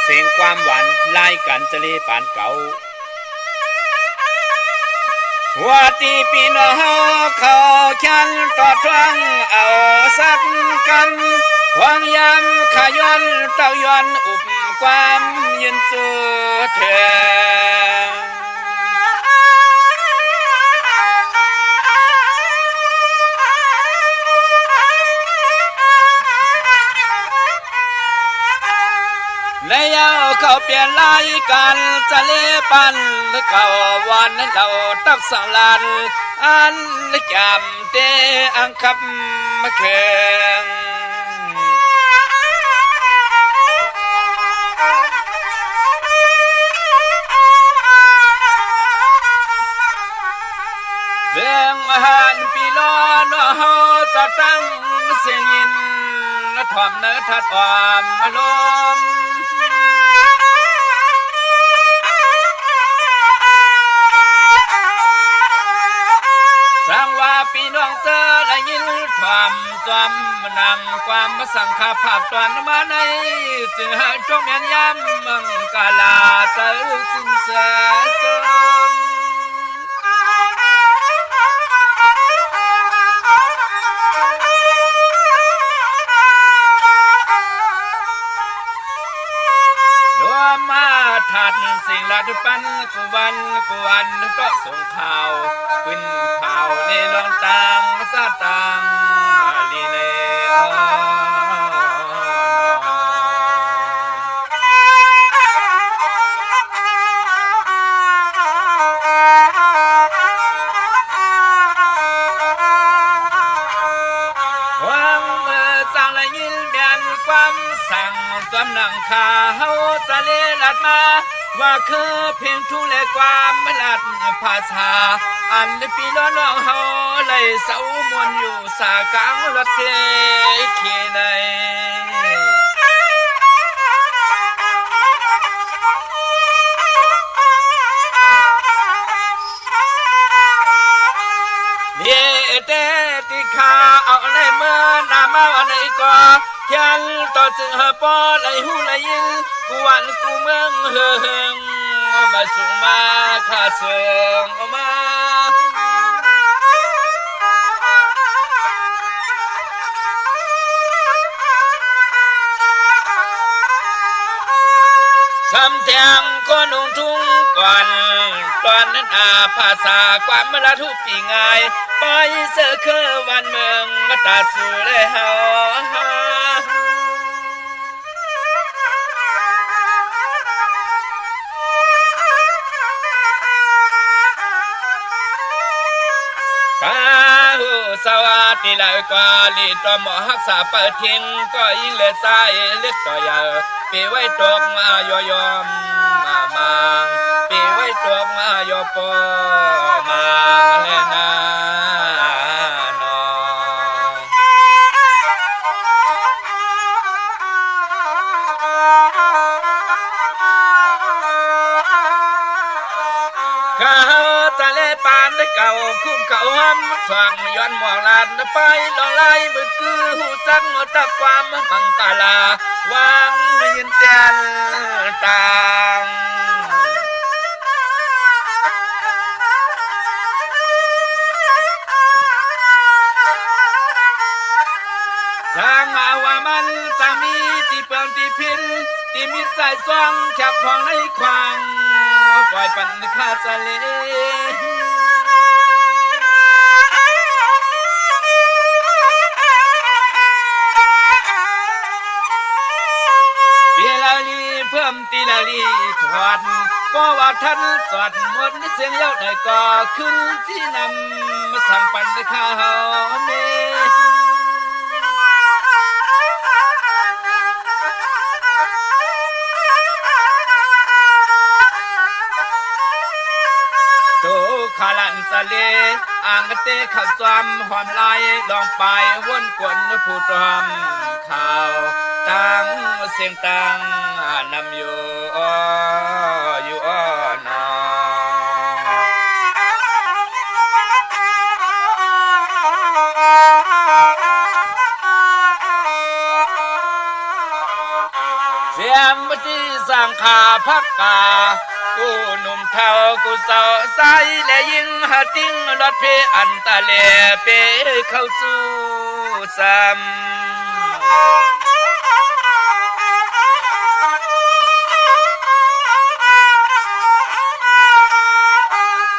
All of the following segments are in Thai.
เสียงความหวานไล่กันจะเลปานเก่าหัวตีปีนเขาแขนต่อทวงเอาสักกันหวังยำขย้อนเต้าย้อนอุบความยืนจืดเถในยาวเขาเปลี่ยนลายกันจะเล่ปันเก่าวันนั้นเราตักสังลานอันจำเตอังคับมาเข่งเรื่องอาหารปีล้อนเฮาจะตั้งเสียงยินถ่อมเนื้อทัดความลมสร้างว่าปีน้องเจอได้ยินความจอมนำความมาสังขาภาพตอนมาในจึงหาจงเมียนย้ำมังกาลาเจอจินเสจมมาถัดสิ่งลาดุปันกุวันก็ส่งข่าวขึ้นข่าวในลองตังซาตังลีเนสั่งจอมนังขาเฮาจะเลลัดมาว่าคือเพียงทุ่งและความมลัดภาษาอันปีล้อน้องเฮาเลยเสามวนอยู่สากลางรถเพลเขในเย่เตติขาเอาในเมื่อนามาอันไหนก็ยันต่อจึงหาปอไหลหูไหลยิงกูวันกูเมืองเฮงมาส่งมาข้าเสืองออกมาสำเทียงคนนุ่งทุ่งก่อนตอนนั้นภาษาความมาละทุกปีง่ายไปเสือคือวันเมืองมาตาสู่เลยเฮาสวัสดีเลยก็ลีตัวหมอหักษาเปิดทิ้งก็ยิ่งเลือดใจเลือดต่อยาวปีไว้ตกมายอยอมมาปีไว้ตกมายอปอมาเลนาปานได้เก่าคุ้มเขาห้ำฟังย้อนมองลานไปลองไล่มือคือหูสังตะความบังกาลาวางยินแตนต่างทางมาว่ามันจะมีที่เปิลที่พินที่มิตรใจซองจับพองในควางปล่อยปันคาสเลเพิ่มตีลาลีถอดเพราะว่าท่านสอดหมดเสียงเย้าได้ก็ขึ้นที่นำสัมปันข้าวเมขาลันสะเลอ่างเตะขัดซ้อมหอมลายลองไปวนกวนผู้ตอมข่าวตั้งเสียงตั้งนำอยู่นอ ส งขาพักกากูหนุ่มเท่ากูสาวใสและยิงหาติ้งรถเพอันตะเลเปเข้าสู่ซ้ำ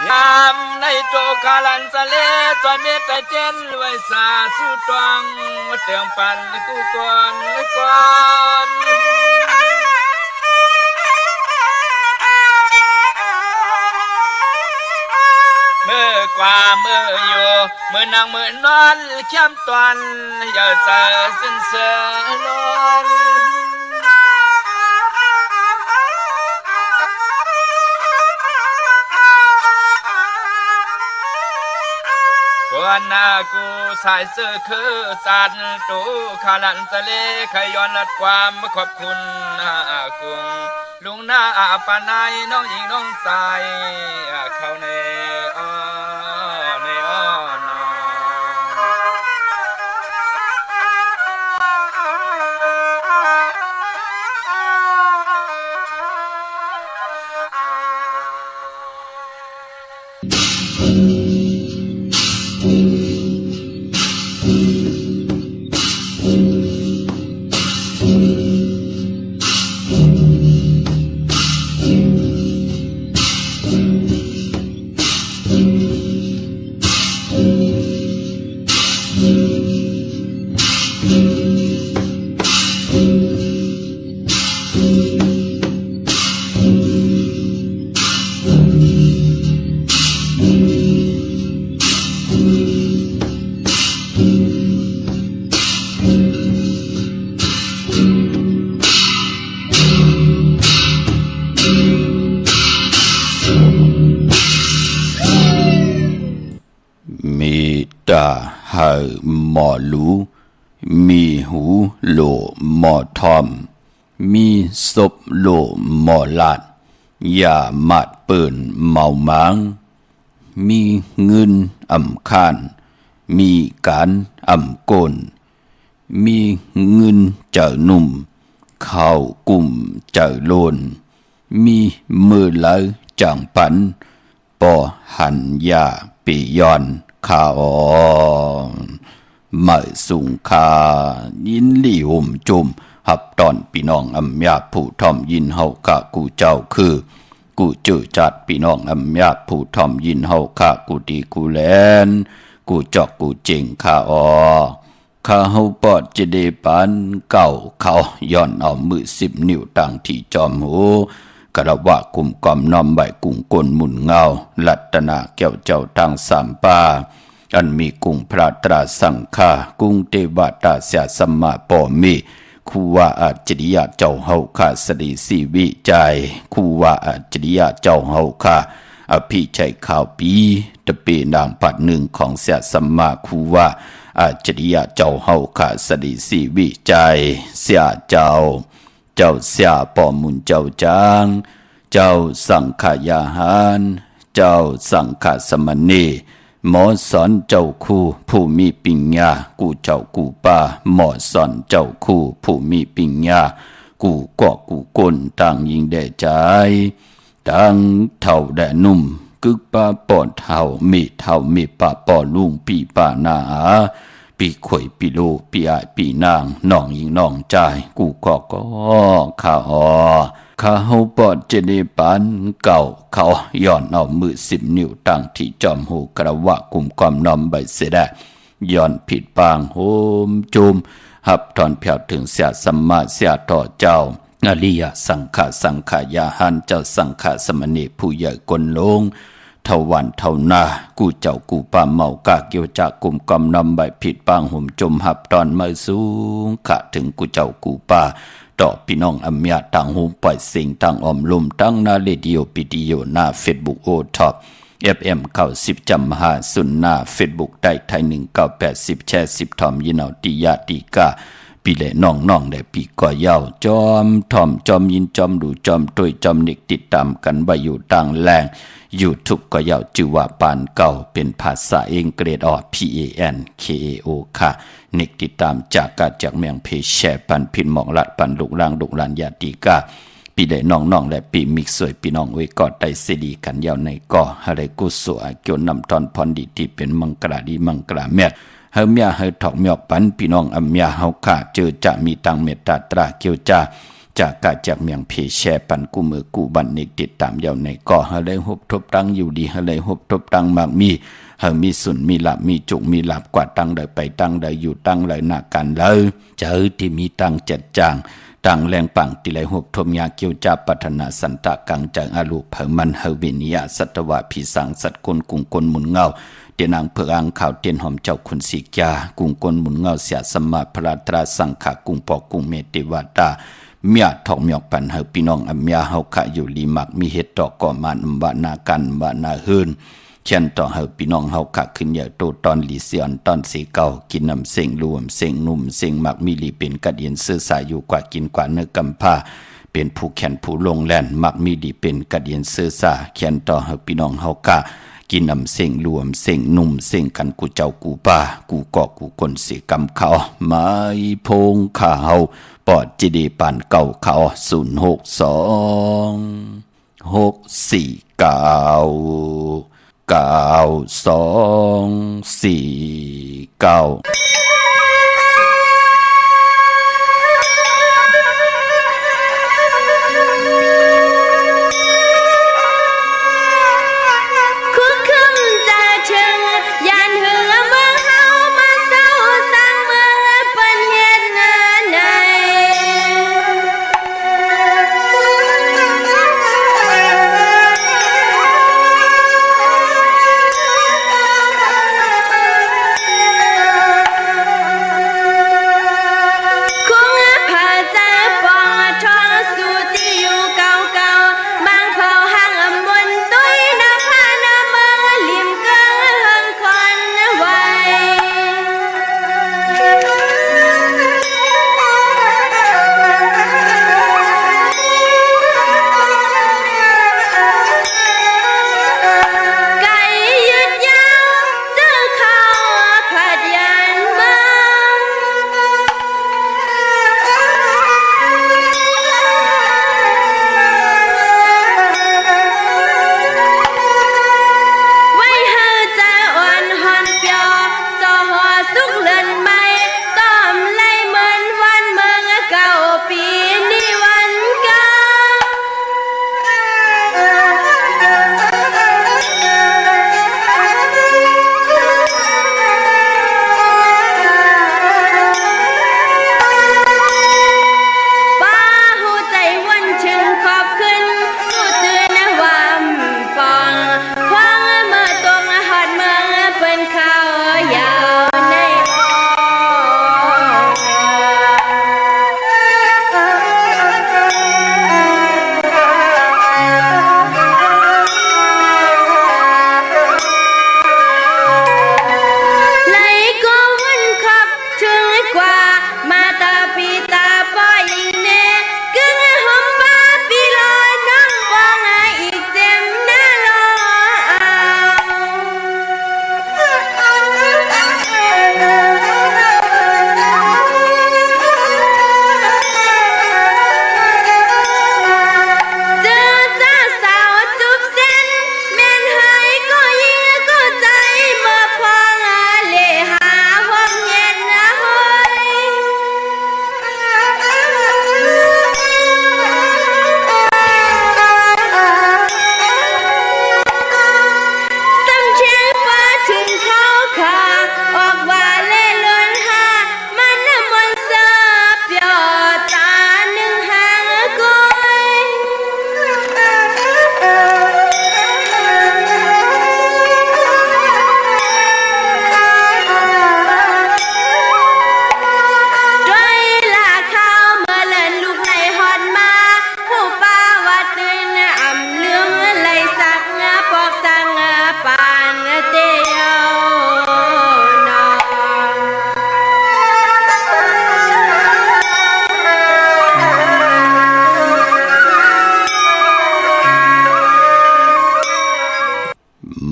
งามในโตคาลันสะเลจอยเมตตาเจนไว้สาสุตวังเตียงปันกูก่อนเมื่อกว่าเมื่ออยู่เมื่อนางเมื่อนอนเข้มตอนอย่าเสือสิ้นเสือลนวันนากูสายเสื้อคือสันตูขาลันทะเลขย้อนลัดความขอบคุณอากุงลุงหน้าปานายน้องหญิงน้องสายเข้าในอ้อนาตาหาหมอลูมีหูโหลหมอทอมมีศพโหลหมอลาดอย่ามาดเปิ่นเมามังมีเงินอ่ำคานมีการอ่ำโกนมีเงินเจอหนุ่มข้าวกุ่มเจอโลนมีมือไหลจังปันปอหันยาปีย้อนข้าไม่สุงคายินลี่ห่มจุมหับตอนพี่น้องอำยาผู้ทอมยินเฮากะกูเจ้าคือกูเจอจัดพี่น้องอำยาผู้ทอมยินเฮากะกูดีกูแลนกูจอกกูเจงข้าข้าเฮาปอดจะได้ปานเก่าเขาย้อนเอามือ10 นิ้วตั้งที่จอมหูกระวะกุมกอมน้อมใบกุ้งกลหมุนเงาลัตนาแก้วเจ้าทางสามป่าอันมีกุ้งพระตราสังฆากุ้งเทวตาเสียสมมาปอมีคูว่าอาจริยะเจ้าเฮาข้าสดีสีวิจัยคูว่าอาจริยะเจ้าเฮาข้าอภิชัยข่าวปีตะเปนางปัดหนึ่งของเสียสมมาคูว่าอาจริยะเจ้าเฮาข้าสดีสีวิจัยเสียเจ้าเสียปอมุนเจ้าจางเจ้าสังขยาหารเจ้าสังขสมณีหมอสอนเจ้าคู่ผู้มีปัญญากูเจ้ากูป้าหมอสอนเจ้าคู่ผู้มีปัญญากูก็กูก้นต่างยิงได้ใจต่างเท่าแด่นุ่มกึกป้าปอดเท่ามีป้าปอลุงปีป้านาปีข่อยปีโลปีอายปีนางน้องยิงน้องใจกูก็ข้าเฮาปอดเจเนปานเก่าเขาย้อนเอามือ10 นิ้วตั้งที่จอมหูกระวะกุมความน้อมใบเสดย้อนผิดปางโหมจุมหับถอนเพียวถึงเสียสัมมาเสียต่อเจ้าอริยสังขายาหันเจ้าสังขสมณีผู้ใหญ่กลลงเท่าวันเท่านากูเจ้ากูป้าเมากาเกี่ยวจากกลุ่มกำนำใบผิดปางห่มจมหับตอนมาสูงขะถึงกูเจ้ากูป้าต่อพี่น้องอเมียต่างหูปล่อยสิ่งต่างอมลมตั้งหน้าเรดิโอปิดิโอหน้าเฟซบุ๊กโอท็อป FM 90จำหาสุนหน้าเฟซบุ๊กได้ไทย1980แชร์10ทอมยินเอาติยาติกาปีเล่น้องได้ปีก่อยาวจอมทอมจอมยินจอมดูจอมต้วยจอมนิกติดตามกันไว้อยู่ต่างแรงYouTube ก็ยาวจือว่าปานเก่าเป็นภาษาอังกฤษPANKAO ค่ะนิกติดตามจากเมืองเพชรแชร์ปันพินหมองลัดปันลูกลางญาติกา ปีได้น้องๆและปีมิกสวยพี่น้องไว้กอดได้เสดีกันยาวในก่ออะไรกุศลเกี่ยวนำตอนพรดีที่เป็นมังกราดีมังกราเมียเฮาเมียเฮาถอกเมียกปันพี่น้องอำเมียเฮาขาเจอจะมีตังเมตตาตราเกี่ยวจ้าจากกาจากเมียงเพแช่ปันกูมือกูบันนิกติดตามยาวในก่อเฮาเลยฮบทบตังอยู่ดีเฮาเลยฮบทบตังมากมีเฮามีสุนมีหลับมีจุกมีหลับกว่าตังเลยไปตังเลยอยู่ตังเลยหนักกันเลยเจอที่มีตังจัดจางต่างแรงปังติไลหบทมยาเกียวจาปัฒนาสันตะกังจากอาลูเผมันเฮวินิยาสัตวะพิสังสัตกุลกุงกลหมุนเงาเตียนางเพื่ออังข่าวเตียนหอมเจ้าคุณสิกยากุงกลหมุนเงาเสียสมาพระตราสังขากุงปอกุงเมติวาตาเมียทองเมียกปันเฮพี่น้องอเมียเฮาขะอยู่ลีมักมีเฮ็ดดอกก่อมานบานากันบานาฮืนเช่นต่อเฮาพี่น้องเฮาขะขึ้นใหญ่โตตอนลีเซียนตอนสีเก่ากินน้ำเสียงรวมเสียงนุ่มเสียงมักมีลีเป็นกระเดียนซื้อสายอยู่กว่ากินกว่าเนื้อกำผ้าเป็นผู้แขนผู้ลงแล่นมักมีดีเป็นกระเดียนซื้อสาเขียนต่อเฮาพี่น้องเฮากะกินน้ำเสียงรวมเสียงนุ่มเสียงกันกูเจ้ากูป่ากูกอกกูคนสีกำเขาไม้พงข้าวปอดจีดีปานเก่าเขา062 649 9249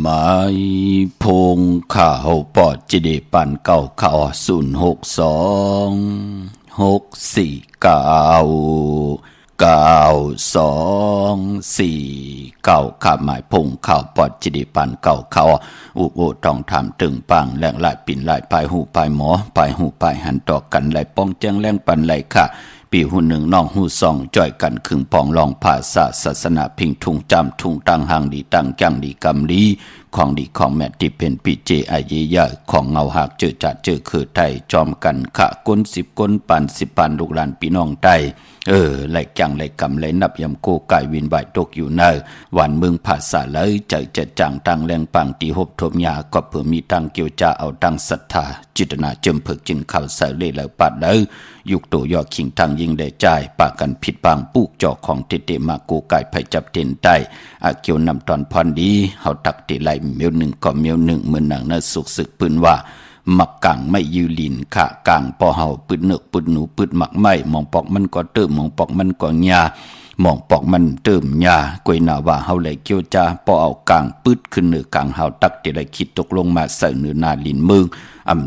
ไม้พงข้าวปอดจีดีปันเก่าเขา062 649 924ข้าหมายพงข้าวปอดจิดิปันเก่าเขาอุโอต้องทำตึงปังแหลงหลายปิ่นหลายปลายหูปลายหมอปลายหูปลายหันต่อกันไหลป้องแจ้งแรงปันไหลค่ะปีหูหนึ่งน้องหูสองจ่อยกันขึงปองลองภาษาศาสนาพิงทุงจำทุงตังหังดีตังจังดีกำลีของดีของแม่ที่เป็นปีเจอาเยยะของเงาหักเจอจัดเจอคือไทยจอมกันขะก้น10ก้นปัน10ปันลูกหลานพี่น้องไทยไหลจังไหลกำไหลนับยำโกไก่วินใบตกอยู่เนอวันเมืองภาษาเลยใจจะจังตังแรงปังตีหบทมยาก็เพื่อมีตังเกี่ยวจะเอาตังศรัทธาจิตนาเจิมเพิกจินข่าวใส่เลยแล้วปัดเลยยุกตัวยอขิงทางยิงได้ใจปากกันผิดบางปูกจอกของเตมาโกไก่ไผจับเต็นใต้อาเกี่ยวนำตอนพรดีเฮาตักติไหลเมียวหนึ่งก็เมียวหนึ่งเหมือนหนังน่าสุกสึกปืนว่ามักกังไม่ยืลินขะกังปอเฮาปืนเนือกปืนหนูปืนหมักไม่มองปอกมันก็เติมมองปอกมันก็หญ้ามองปอกมันเติมหญ้ากวยนาว่าเฮาไหลเกี่ยวจาปอเอากางปืดขึ้นเหนือกางเฮาตักติไหลคิดตกลงมาใส่เนื้อนาลินมึง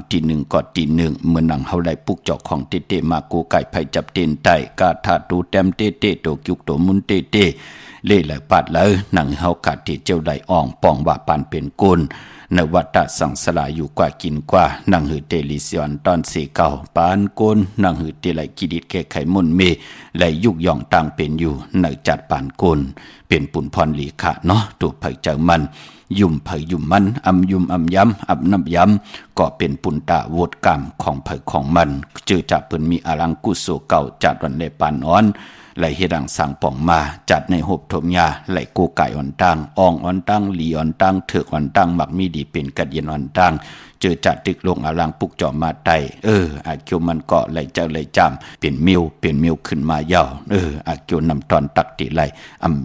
ทีหนึ่งก็ทีหนึ่งเหมือนหนังเฮาไหลปุกจอกของเตมาโกไก่ไผจับเต็นใต้กาทาตูแต้มเตโตกิกโตมุนเตเล่ไหลปัดเลยหนังเฮากาดที่เจ้าไหลอ่องปองว่าปานเป็นกุลนวัตสังสลาอยู่กว่ากินกว่านังหือเตลิเซียนตอนสีเก่าปานโกนนังหือเตไหลกิดิดแก่ไขมุนเมไหลยุกย่องต่างเป็นอยู่ในจัดปานโกนเป็นปุ่นพรลีขะเนาะตัวเผยเจ้ามันยุ่มเผยยุ่มมันยุ่มย้ำน้ำย้ำก็เป็นปุ่นตาโวดกรรมของเผยของมันเจอจับเปิ้นมีอลังกุโสเก่าจัดวันเลปานอ่อนไหลเฮดังสั่งป่องมาจัดในหบทมยาไหลกูไก่อ่อนตั้งอ่องอ่อนตั้งหลีอ่อนตั้งเถือกอ่อนตั้งหมักมีดีเป็นกัดเย็นอ่อนตั้งเจอจัดตึกลงอลังปุกจอมมาไตอาเกียวมันเกาะไหลเจ้าไหลจำเป็นมิวขึ้นมายาวอาเกียวนำตอนตักติไหล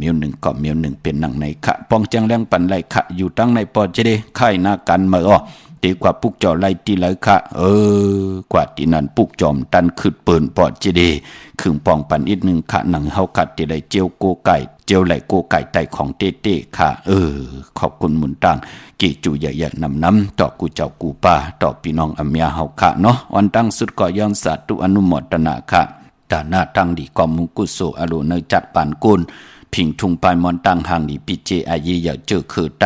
มิวหนึ่งเกาะมิวหนึ่งเป็นหนังในขะปองแจงแรงปันไหลขะอยู่ตั้งในปอเจเดไข่หน้ากันเมื่อตีกว่าปุกจอไล่ตีไหลค่ะกว่าตีนั้นปุกจอมตันขึ้นเปิ่นปอดเจดีขึงปองปันอีกหนึ่งค่ะหนังเฮากัดตีไหลเจียวโกไก่เจียวไหลโกไก่ไตของเต้ค่ะขอบคุณหมุนตังกี่จูใหญ่ๆน้ำต่อกูเจ้ากูป้าต่อพี่น้องอเมียเฮาค่ะเนาะวันตั้งสุดก็ย้อนสาธุอนุโมทนาค่ะตาหน้าตั้งดีกอมุงกุโสอโลเนจัดปานกุลพิงทุงปายมอนตั้งห่างดีปิเจอายีอยากเจอคือไต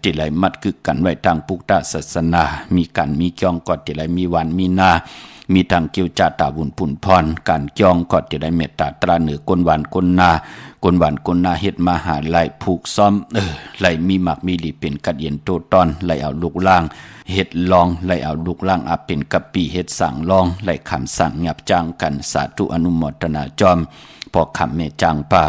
ติไหลมัดคือกันไว้ทางปุกตาศาสนามีกันมีจองก็ติไหลมีวันมีนามีทางเกี่ยวจาตาบุญผุนพรการจองก็ติไหลเมตตาตราเหนือกนวันกนนากนวันกนนาเฮ็ดมาหาไหลผูกซ้อมไหลมีหมักมีหลีเป็นกัดเย็นโตตอนไหลเอาลูกล่างเฮ็ดลองไหลเอาลูกล่างอาเป็นกะปีเฮ็ดสั่งลองไหลคำสั่งหยับจ้างกันสาธุอนุโมทนาจอมพอคำเมจางป่า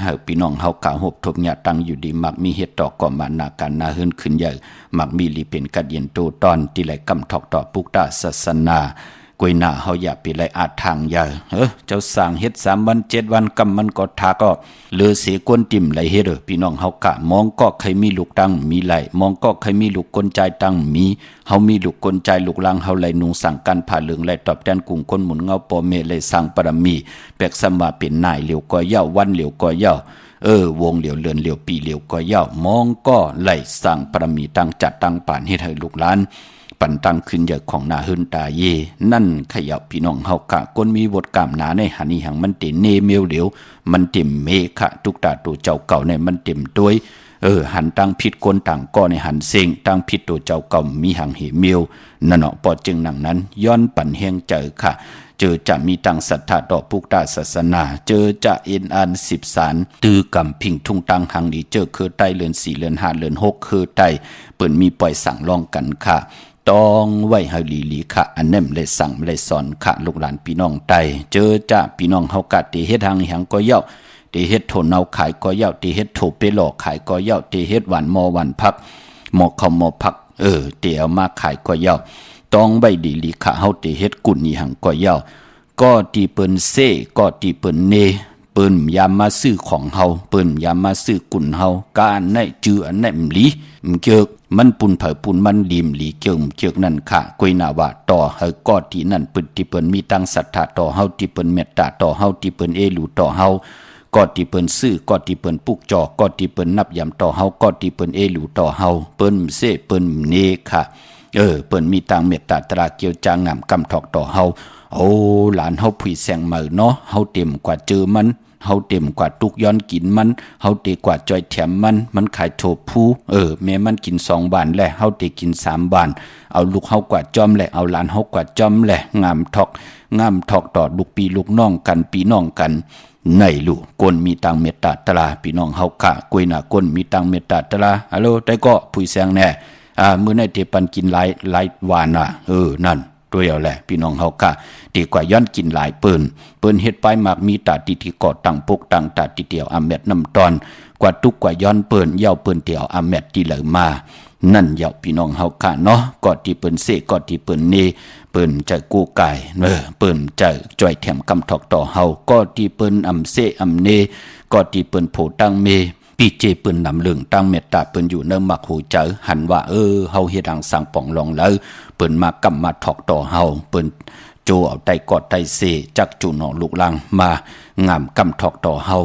หากพี่น้องเฮากะหบทบญาตั้งอยู่ดีมักมีเฮ็ดต่อก่อมานาการนาเฮิรนขึ้นใหญ่มักมีลีเป็นกัดเย็นโตตอนที่ไหลกำทอกต่อปุกตาศาสนากวยหน้าเฮาอย่าไปไหลอาทางใหญ่เจ้าสร้างเฮ็ด3วัน7วันกำมันก็ทาก็เหลือเสียก้นติ่มไหลเฮ็ดพี่น้องเฮากะมองก็ใครมีลูกตั้งมีไหลมองก็ใครมีลูกกลใจตั้งมีเฮามีลูกกลใจลูกลังเฮาไหลนุงสั่งกันผ่าเหลืองไหลตอบแทนกลุ่มคนหมุนเงาปอเมไหลสร้างปรมีแปกสมาเป็นนายเหลียวก็เย้าวันเหลียวก็เย้าวงเหลียวเลือนเหลียวปีเหลียวก็เย้ามองก็ไหลสร้างปรมีตั้งจัดตั้งป่านเฮ็ดให้ลูกหลานปันตั้งขึ้นใหญ่ของนาเฮิรนตาเยนั่นขยับพี่น้องเฮากะก้นมีบทกามหนาในหันนี้หังมันเต็มเนเมวเหลียวมันเต็มเมฆะทุกตาตัวเจ้าเก่าในมันเต็มด้วยหันตั้งผิดคนต่างก็ในหันเซ็งตั้งผิดตัวเจ้าเก่ามีหังเหเมวนั่นเนาะปอจึงหนังนั้นย้อนปั่นแห้งเจอค่ะเจอจะมีตังศรัทธาต่อปุกตาศาสนาเจอจะเอ็นอัน10 สารตือกำพิงทุ่งตังหังดีเจอคือใต้เรือน4เรือน5เรือน6คือใต้เปิ้นมีปล่อยสั่งลองกันค่ะต้องไว้ให้ลีค่ะอันนั้นเลยสั่งเลยสอนค่ะลูกหลานพี่น้องไตเจอจะพี่น้องเฮากะติเฮ็ดหังหังก็เย้าติเฮ็ดโถเนาขายก็เย้าติเฮ็ดโถเปหลอกขายก็เย้าติเฮ็ดหวานมอหวานพักหมอข้าวหมอพักเตียวมาขายก็เย้าต้องไว้ลีค่ะเฮาติเฮ็ดกุ่นนี่หังก็เย้าก็ตีเปิ้นเซก็ตีเปิ้นเนเปิ้นยามมาซื้อของเฮาเปิ้นยามมาซื้อกุ่นเฮาการในจื้ออันนั้นหลีเกิกมันปุ่นเผาปุ่นมันลิมหลีเกี่ยวนั่นค่ะกวยนาว่าต่อเฮาก็ที่นั่นปึดที่เปิ้นมีตั้งศรัทธาต่อเฮาที่เปิ้นเมตตาต่อเฮาที่เปิ้นเอลูต่อเฮาก็ที่เปิ้นซื้อก็ที่เปิ้นปุกจอก็ที่เปิ้นนับยำต่อเฮาก็ที่เปิ้นเอลูต่อเฮาเปิ้นเซเปิ้นเนค่ะเปิ้นมีตังเมตตาตราเกี่ยวจางงามกำทอกต่อเฮา โอ้หลานเฮาผุยแสงเหมือเนาะเฮาเต็มกว่าเจอมันเฮาเต็มกว่าตุกย้อนกินมันเฮาเตกว่าจอยแถมมันขายโถผู้แม่มันกิน2 บาทแหละเฮาเตกิน3 บาทเอาลูกเฮากว่าจอมแหละเอาหลานเฮากว่าจอมแหละงามทอกต่อลูกปีลูกน้องกันพี่น้องกันในลูกกนมีตังเมตตาตราพี่น้องเฮาค่ะกวยหน้ากนมีตังเมตตาตราฮัลโหลได้ก็ผุยแสงแน่มื้อในเตปันกินหลายวานน่ะนั่นตัวเดียวแหละพี่น้องเฮาค่ะดีกว่าย้อนกินหลายเปิ้นเฮ็ดไปมากมีตาติที่ก่อตั้งปกตั้งตาติเดียวอาเม็ดน้ำตอนกว่าทุกกว่าย้อนเปิ้นเย้าเปิ้นเดียวอาเม็ดที่เหลือมานั่นเย้าพี่น้องเฮาค่ะเนาะกอดที่เปิ้นเสกอดที่เปิ้นเนเปิ้นจะกู้กายเปิ้นจะจ่อยแถมกำทอกต่อเฮาก็ที่เปิ้นอำเสอำเนก็ที่เปิ้นโผตั้งเมปีเจเปิ้นนำเรื่องตั้งเมตตาเปิ้นอยู่เนิ่มมักหูเจอหันว่าเฮาเฮ็ดทางสั่งป่องลองแล้วเปิ้นมากำมาถอกต่อเฮาเปิ้นโจเอาไตกอดไตเสจักจูนอลูกลังมางามกำถอกต่อเฮา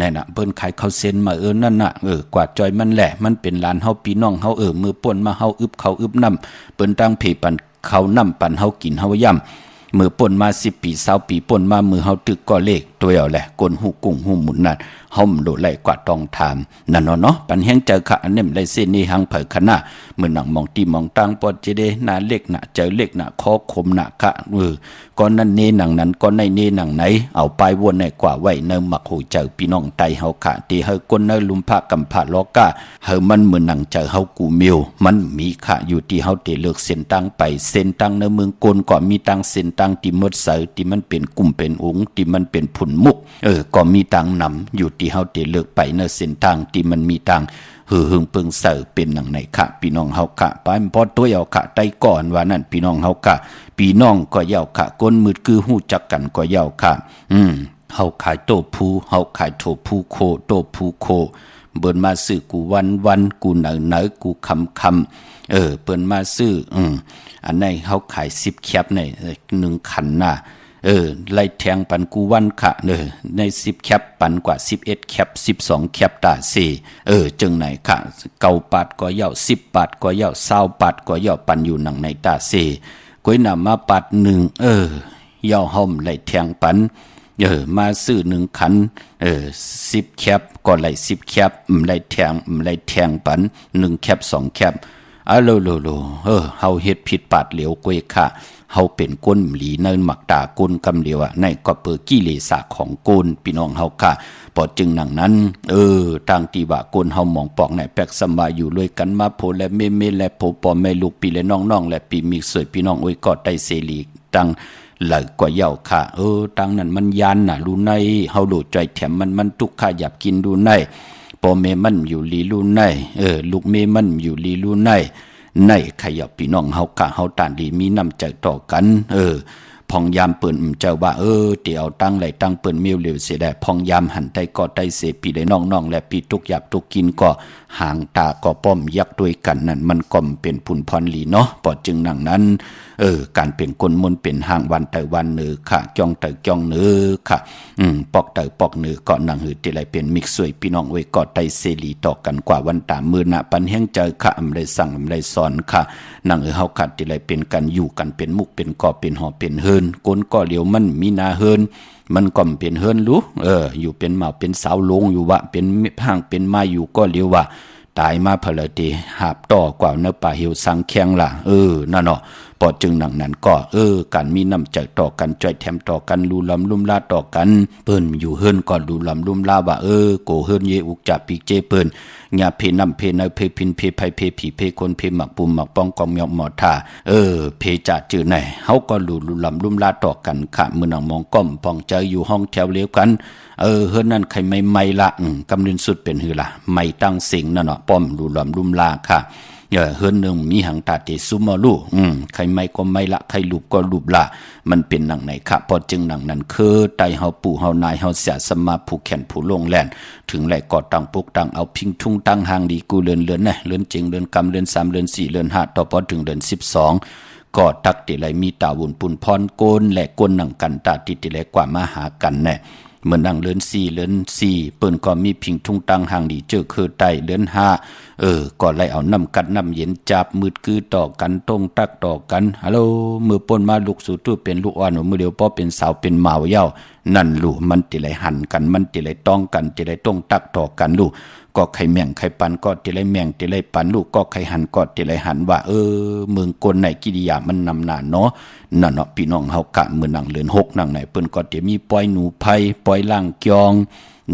นั่นน่ะเปิ้นขายข้าวเส้นมานั่นน่ะกว่าจอยมันแหละมันเป็นหลานเฮาพี่น้องเฮามือป่นมาเฮาอึบเขาอึบน้ำเปิ้นตั้งเพปันเขาน้ำปันเฮากินเฮาย่ำมือป่นมา10 ปี20 ปีป่นมามือเฮาตึกก็เลขตัวเดียวแหละกนหูกุ้งหูหมุนนั่นเฮาโดดไหลกว่าตองถามนั่นเนาะปันแห้งเจอค่ะอันเนมไหลเส้นนี่หังเผยขณะมือหนังมองตีมองตังปอดเจเดหน้าเล็กหน้าเจอเล็กหน้าคอคมหน้าค่ะก้อนนั้นเนหนังนั้นก้อนในเนหนังไหนเอาไปวนในกว่าไว้เนมักหูเจอพี่น้องไตเฮาค่ะที่เฮาก้นเนลุมพะกำผาลอกะเฮามันมือหนังเจอเฮากูเมียวมันมีค่ะอยู่ที่เฮาเตเลือกเส้นตั้งไปเส้นตั้งในเมืองกนก็มีตั้งเส้นตั้งที่มดเสยที่มันเป็นกลุ่มเป็นองค์ที่มันเป็นผุนมุกก็มีตั้งนำอยู่ที่เฮาเตเลือกไปในเส้นทางที่มันมีตั้งหึงเปิงเสยเป็นหนังไหนค่ะพี่น้องเฮาค่ะไปพอตัวเยาค่ะไตก่อนว่านั่นพี่น้องเฮาค่ะพี่น้องก็เยาค่ะก้นมืดคือหู้จักกันก็เยาค่ะเฮาขายโตผู้เฮาขายโถผู้โคโตผู้โคเบิ่นมาซื้อกูวันกูเหนกูคำเปิ้นมาซื้ออันไหนเฮาขาย10 แคปใน1 ขันน่ะไล่แทงปันกูวันค่ะใน10 แคปปันกว่า11 แคป12 แคปตา4จึงไหนค่ะ9 บาทก็เย่า10 บาทก็เย่า20 บาทก็เย่าปันอยู่หนังในตา4ก้อยนำมาปัด1เย่าห่มไล่แทงปันมาซื้อ1 ขัน10 แคปก็ไล่10 แคปไล่แทงปัน1 แคป2 แคปโลเฮาเฮ็ดผิดปาดเหลียวกวยค่ะเฮาเป็นก้นหลีเนินหมักตาก้นกำเดียวในก็เปิดกิเลสของก้นพี่น้องเฮาค่ะพอจึงหนังนั้นทางที่ว่าก้นเฮามองปอกในแปกสบายอยู่ด้วยกันมาโพและเมและโพปอแม่ลูกปีและน้องๆและปีมีสวยพี่น้องโอ้ยก็ได้เสรีตังไหลกว่าเย่าค่ะตังนั้นมันยานน่ะรู้ในเฮาโดดใจแถมมันทุกข์ค่ะอยากกินดูในปอเมมันอยู่ลีรู้ในลูกเมมันอยู่ลีรู้ในขยับพี่น้องเฮากะเฮาตานดีมีน้ำใจต่อกันพองยามเปิ้นเจ้าว่าเดี๋ยวตั้งไหลตั้งเปิ้นเมียวเหลวเสียได้พองยามหันไตก็ไตเสปีได้น้องๆและปีทุกหยาบทุกกินก็ห่างตาก็ป้อมยักด้วยกันนั่นมันก็เป็นผุนพรหลีเนาะปอจึงหนังนั้นการเป็นคนมนเป็นห่างวันแต่วันเนือค่ะจ้องแต่จ้องเนือค่ะปอกแต่ปอกเนือก็หนังหือที่ไรเป็นมิกสวยพี่น้องไว้ก็ไตเสรีต่อกันกว่าวันตามมือหน้าปันแห้งเจอค่ะอำไรสั่งอำไรสอนค่ะหนังเฮาขัดที่ไรเป็นกันอยู่กันเป็นมุกเป็นก่อเป็นหอเป็นเฮินก้นก็เหลียวมันมีนาเฮินมันก็เป็นเฮินรู้อยู่เป็นหมาเป็นสาวลงอยู่วะเป็นห่างเป็นมาอยู่ก็เหลียวว่าตายมาเพลตีหาบต่อกว่าเนื้อป่าเหี่ยวสังแข็งล่ะนั่นเนาะพอจึงหนังนั้นก็การมีน้ำใจต่อกันจ่อยแถมต่อกันรูลำลุ่มลาต่อกันเปิ้นอยู่เฮิรนก็รูลำลุ่มลาว่าโกเฮิรนเยอุกจับปีกเจเปิ้นญาเพน้ำเพเนเพพินเพไผเพผีเพคนเพหมักปุ่มหมักป้องกองเมียวหมอท่าเพจ่าจื้อไหนเฮาก็รูลำลุ่มลาต่อกันค่ะมือหนังมองก้อมปองใจอยู่ห้องแถวเลี้ยวกันเฮิรนนั่นใครไม่ละกำลินสุดเป็นหือละไม่ตั้งสิงนั่นเนาะป้อมรูลำลุ่มลาค่ะเฮิรนหนึ่งมีหังตาเตซุมอลูใครไม่ก็ไม่ละใครลูบก็ลูบละมันเป็นหนังไหนค่ะพอจึงหนังนั้นคือไตเฮาปู่เฮานายเฮาเสียสมาผู้แขนผู้ลงแล่นถึงแหลกกอดตั้งปุกตั้งเอาพิงทุ่งตั้งหางดีกูเลือนนะเลือนจริงเลือนกำเลือน3เลือน4เลือน5ต่อพอถึงเลือน12ก็ตักติไหลมีตาวุ่นปุ่นพรโกนและก้นหนังกันตาติติไหลกว่ามาหากันแน่ เมื่อนั่งเลือน4เลือน4เปิ้นก็มีพิงทุ่งตังห่างดีเจอคือใต้เลือน5ก็ไล่เอาน้ำกัดน้ำเย็นจับมืดคือต่อกันตรงตักต่อกันฮัลโหลมือป่นมาลูกสู่ตู้เป็นลูกอ่อนมือเดียวพอเป็นสาวเป็นหมาวเย้านั่นลูกมันติไหลหันกันมันติไหลต้องกันติไหลต้องตักต่อกันลูกก็ไข่แม่งไข่ปันก็ติไหลแม่งติไหลปันลูกก็ไข่หันก็ติไหลหันว่าเมืองกลไหนกิริยามันนำหน้าเนาะนั่นเนาะพี่น้องเฮากะมื้อนั่งเลือน6นั่งไหนเปิ้นก็จะมีปล่อยหนูไผปล่อยล่างกยอง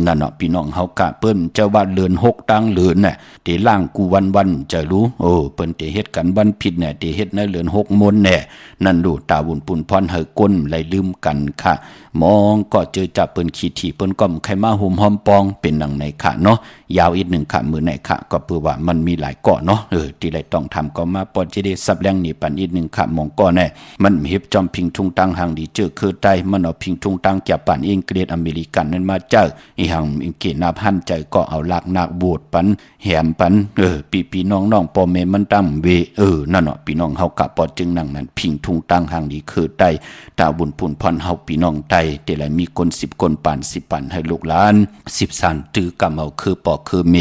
นั่นเนาะพี่น้องเฮากะเปิ้นเจ้าว่าเลือน6ตังเลือนน่ะที่ล่างกูวันจะรู้เปิ้นสิเฮ็ดกันวันผิดเนี่ยที่เฮ็ดในเลือน6มนแน่นั่นดูตาบุญปุนพรเฮอก้นไหลลืมกันค่ะมองก็เจอจับเปิ้นขี้ที่เปิ้นก็ไข่มาห่มหอมปองเป็นดังไหนค่ะเนาะยาวอีก1ค่ะมื้อไหนค่ะก็เพื่อว่ามันมีหลายเกาะเนาะที่ได้ต้องทำก็มาปอจิได้สับแรงนี่ปันอีก1ค่ะมองก็แน่มันเฮ็บจอมพิงทุ่งตังห่างดีเจอคือใต้มันเอาพิงทุ่งตังจับปานอังกฤษอเมริกันนั้นมาเจออีหังอังกฤษนับหันใจก็เอาลากนักบูดปันแหมปันพี่น้องๆพ่อแม่มันตำเวนั่นเนาะพี่น้องเฮากะปอจึงนั่งนั้นพิงทุ่งตังห่างดีคือใต้ตาบุญปุนพรเฮาพี่น้องใต้แต่ละมีคน10คนปาน10ปันให้ลูกหลาน10สันตือกำเอาคือปอคือเม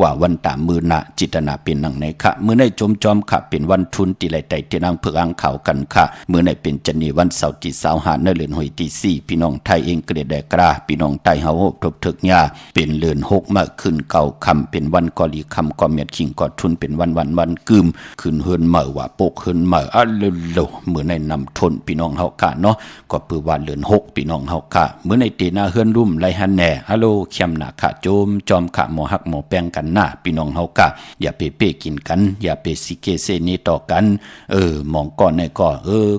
กว่าวันตามมือนะจิตนาเป็นนังไหนค่ะมื้อในจมจอมค่ะเป็นวันทุนติไหลไตที่นางเพื่ออังข่าวกันค่ะมื้อในเป็นจันนีวันเสาร์ที่25ในเดือนหอยที่4พี่น้องไทยเองเกรดได้กราพี่น้องไทยเฮาทบถึกยาเป็นเดือน6มาขึ้นเก่าคำเป็นวันกอลีคำก็เมียดขิงก็ทุนเป็นวันกึมขึ้นเฮือนเหม่อว่าปกเฮือนเหม่อโลมื้อในนำทนพี่น้องเฮาค่ะเนาะก็เพื่อว่าเดือน6พี่น้องเฮาค่ะมื้อในเตนาเฮือนรุ่มไหลหันแหน่อะโลเข้มหน้าค่ะโจมจอมค่ะหมอฮักหมอแป้งกันหน้าพี่น้องเฮากะอย่าไปเป้กินกันอย่าไปสิเกเซนี่ต่อกันมองก่อนในก็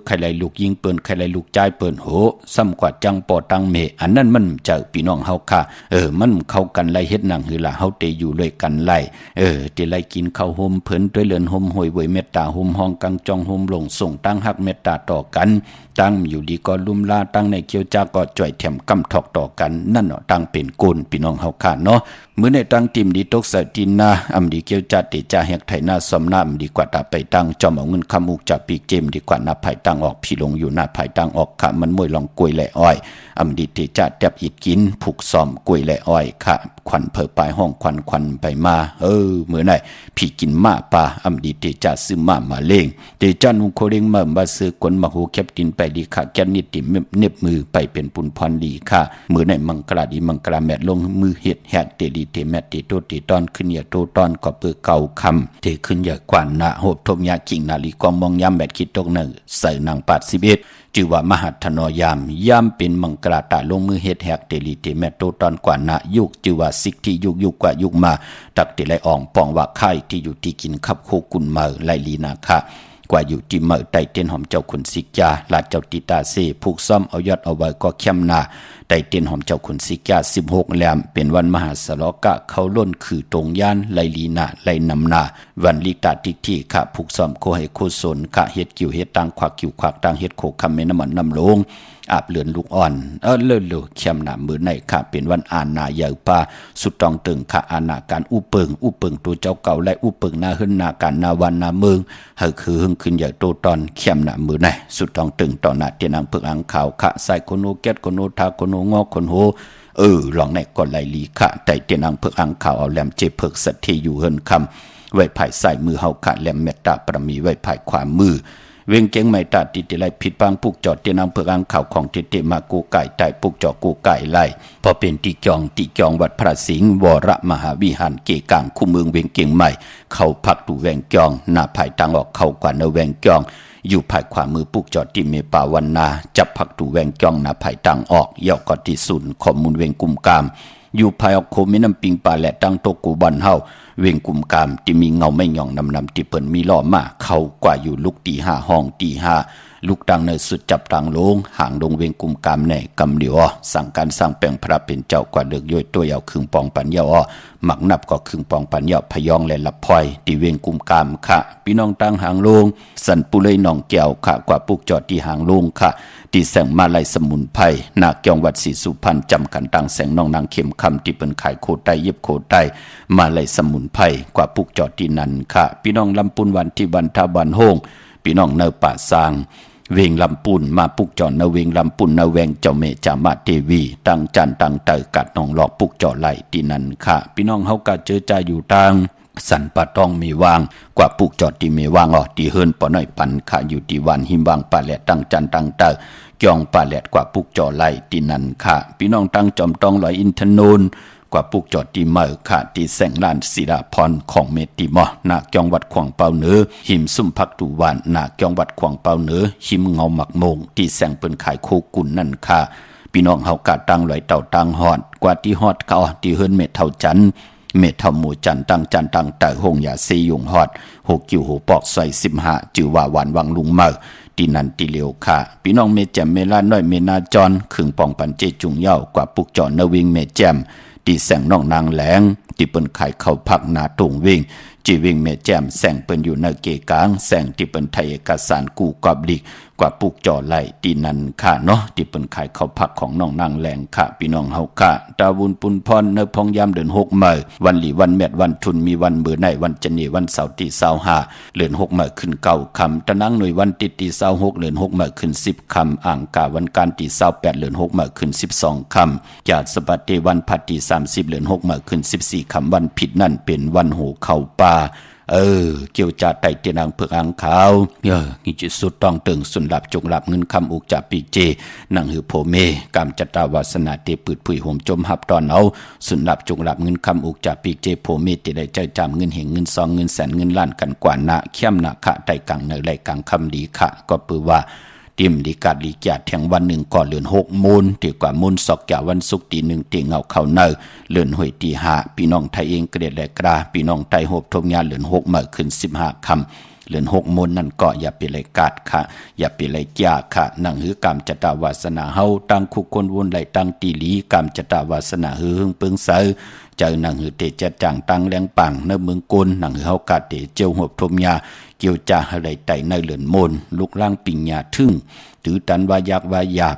ใครไล่ลูกยิงเปิ้นใครไล่ลูกจ่ายเปิ้นโหซ้ำกว่าจังปอตังเมอันนั้นมันเจอพี่น้องเฮาค่ะมันเข้ากันไล่เฮ็ดหนังหือล่ะเฮาเตอยู่ด้วยกันไล่ที่ไล่กินข้าวห่มเพิ่นด้วยเลือนห่มหวยเวยเมตตาห่มห้องกังจองห่มลงส่งตั้งฮักเมตตาต่อกันตั้งอยู่ดีก็ลุ่มลาตั้งในเกียวจาก็จ่อยแถมกำทอกต่อกันนั่นเนาะตั้งเป็นโกนพี่น้องเฮาค่ะเนาะมื้อในตั้งติมดีตกใส่ตินนาอำดีเกียวจัดติจ่าแหกไถหน้าสมน้ำดีกว่าตาไปตั้งจอมเอาเงินคำอุกจากปีกเจมดีกว่าหน้าภายตั้งออกพี่ลงอยู่หน้าภายตั้งออกค่ะมันมวยลองกล้วยและอ้อยอำดีติจ่าแตบอิดกินผูกซ้อมกล้วยและอ้อยค่ะควันเผอปลายห้องควันไปมามื้อไหนพี่กินมาปลาอำดีติจ่าซื้อมาเล่งเตจันอุโคเรงมาซื้อกวนมาหูแคบกินไปดีค่ะแกนิดติเน็บมือไปเป็นปุนพรดีค่ะมื้อไหนมังกราดีมังกราแมดลงมือเฮ็ดแฮกเตดีเตแมดติโตติตอนขึ้นอย่าโตตอนก็เปือเก่าคำเทขึ้นอย่ากว่านะโหบทมยากิ่งนาลีกองมองยามแบดคิดตกหนึ่งใส่นาง81จือว่ามหัทนอยามเป็นมังกราตาลงมือเฮ็ดแฮกเตลีเตแมดโตตอนกว่านะยุคจือว่าสิกที่ยุคกว่ายุคมาตักเตไลอ่องปองว่าค่ายที่อยู่ที่กินขับโคกุนมาไลลีนาค่ะกว่าอยู่ที่เมื่อไต่เตียนหอมเจ้าขุนสิกาลาดเจ้าติตาเซผูกซ่อมเอายอดเอาไว้ก็เข้มหน้าไต่เตียนหอมเจ้าขุนสิกา16แหลมเป็นวันมหาสลกะเขาล้นคือตรงย่านไลลีนาไลนำนาวันลิตาติที่ค่ะผูกซ่อมโคให้โคสนค่ะเฮ็ดกิ่วเฮ็ดตังควักกิ่วควักตังเฮ็ดโคคำแม่น้ำมันน้ำลงอาบเลือนลูกอ่อนเลิศเข้มหน้ามือในค่ะเป็นวันอาณาใหญ่ป่าสุดตองตึงค่ะอาณาการอุเปิงตัวเจ้าเก่าและอุเปิงนาหึ้นนาการนาวันนาเมืองเฮาคือหึงขึ้นใหญ่โตตอนเข้มหน้ามือในสุดตองตึงต่อหน้าเตียนางเพิกอังขาวค่ะใส่โคโนเกตโคโนทาโคโนงอคนโหหลองในก่อนไหลลีค่ะแต่เตียนางเพิกอังขาวเอาแหลมเจเพิกสัตย์อยู่เฮินคำไว้ภายใส่มือเฮาค่ะแหลมเมตตาประมีไว้ภายขวามือเวงเก่งไม่ตัดติดไล่ผิดปังปุกจอดเตียนางเพิกอังข่าวของติติมากูไก่ไต่ปุกจอกูไก่ไล่พอเป็นติจองวัดพระสิงห์วรมหาวิหารเกกางคู่เมืองเวงเก่งใหม่เข้าพักดูแวงจองหน้าภายตังออกเข้ากว่าเนแวงจองอยู่ภายขวามือปุกจอดที่เมปาวันนาจับพักดูแวงจองหน้าภายตังออกเย่ากอที่ศูนย์ข้อมูลเวงกุมกามอยู่ภายออกโคมิน้ำปิงปลาและตั้งโตกูบันเฮาเวงกุมกามที่มีเงาไม่หย่องนำที่เปิ้นมีล้อมาเข้ากว่าอยู่ลุกตี5ห้องตี5ลูกตังในสุดจับตังลงห่างลงเวงกุมกามแน่กำเดียวสั่งการสร้างแปลงพระเป็นเจ้ากว่าเลือกย่อยตัวยาวครึ่งปองปัญญาหมักนับก็ครึ่งปองปัญญาพยองและลับพลอยที่เวงกุมกามค่ะพี่น้องตั้งห่างลงสันปุเลยหนองแก้วค่ะกว่าปุกจอดที่ห่างลงค่ะที่แสงมาลัยสมุนไพรนาเกียงวัดศรีสุพรรณจำกันตังแสงน้องนางเข็มคำที่เป็นขายโคไตเย็บโคไตมาลัยสมุนไพรกว่าปุกจอดที่นั่นค่ะพี่น้องลำปุนวันที่วันทาบันโฮงพี่น้องเนอป่าซาง เวงลำปุ่นมาปุกจอนาเวงลำปุ่นนาแวงเจ้าเมจามาเทวีตั้งจันตั้งเตอกัดน้องหลอกปุกจอไหลที่นั่นค่ะพี่น้องเฮาก็เจอใจอยู่ตังสันปะตองมีวางกว่าปุกจอดที่มีวางที่เฮิรนปอน้อยปันค่ะอยู่ที่วันหิมวางปาแหลตั้งจันตั้งเตอเกี่ยงปาแหลกว่าปุกจอไหลที่นั่นค่ะพี่น้องตั้งจอมตองลอยอินทนูนกว่าปุกจอดที่เมื่อค่ะที่แสงลานศิลาพรของเมติมอนาเกี่ยงวัดขวางเปาเหนือหิมซุ่มพักตุวันนาเกี่ยงวัดขวางเปาเหนือหิมเงาหมักโมงที่แสงเปิ้นขายโคกุนนั่นค่ะพี่น้องเฮากะตั้งลอยเต่าตั้งฮอดกว่าที่ฮอดเขาที่เฮิรนเมเท่าจันเมทาหมู่จันตั้งจันตั้งแต่หงยาซียุงฮอดหกกิ่วหูปอกใส่15จือว่าหวานวังลุงเมื่อตีนันตีเหลียวค่ะพี่น้องเมแจมเมลาน้อยเมนาจรขึงปองปันเจจุงเย้ากว่าปุกจอนวิงเมแจมตีแสงน้องนางแหลงที่เปิ้นขายเข้าพักนาตุงวิ่งจีวิ่งเมแจมแสงเปิ้นอยู่ในเกกลางแสงที่เปิ้นไทยเอกสารกูกอบลิกกว่าปุกจอไหลตีนันค่ะเนาะที่เปิ้นขายเข้าพักของน้องนางแหลงค่ะพี่น้องเฮาค่ะตาวุนปุนพรเนพองยามเดือน6มื้อวันหลีวันแมดวันทุนมีวันมื้อในวันจันนีวันเสาร์ที่25เดือน6มื้อขึ้น9ค่ำตะนังหน่วยวันติดที่26เดือน6มื้อขึ้น10ค่ำอ่างกาวันการที่28เดือน6มื้อขึ้น12ค่ำจาสปัตเตวันพัดที่30เดือน6มื้อขึ้น14ค่ำวันผิดนั่นเป็นวันโหเข้าป่าเกี่ยวจ่าไต่เตียนางเผือกอ่างขาวนี่จิสุดต้องตึงสุนหลับจงหลับเงินคำอุกจ่าปีเจนังหือโพเมกามจัตตาวาสนาเตปืดผุยห่มจมหับตอนเอาสุนหลับจงหลับเงินคำอุกจ่าปีเจโพเมติได้ใจจำเงินเหงเงินซองเงินแสนเงินล้านกันกว่านะเข้มนะขะไต่กังในไหลกังคำดีขะก็ปือว่าติมดีกาดลีกาดแทงวันหนึ่งก่อนเลือน6มูลที่กว่ามูลศอกจากวันศุกร์ตีหนึ่งตีเงาเข้าเนอเลือนหวยตี5พี่น้องไทยเองเกลียดแหลกราพี่น้องไทยโหบทมงานเลือน6มื้อขึ้น15ค่ำเลือน6มูลนั่นก็อย่าไปไหลกาดค่ะอย่าไปไหลยาค่ะนั่งหือกามจตาวาสนาเฮาตั้งคุกคนวนไหลตั้งตีหลีกามจตาวาสนาหือหึงปึงเสอเจอนังหือเตจัดจังตั้งแรงปังเนเมืองกุลนังหือเฮากาเตเจียวหบทมยาเกี่ยวจ่าไหลไตในเลือนมนลุกล่างปิญญาทึ่งถือตันวายักวาหยาบ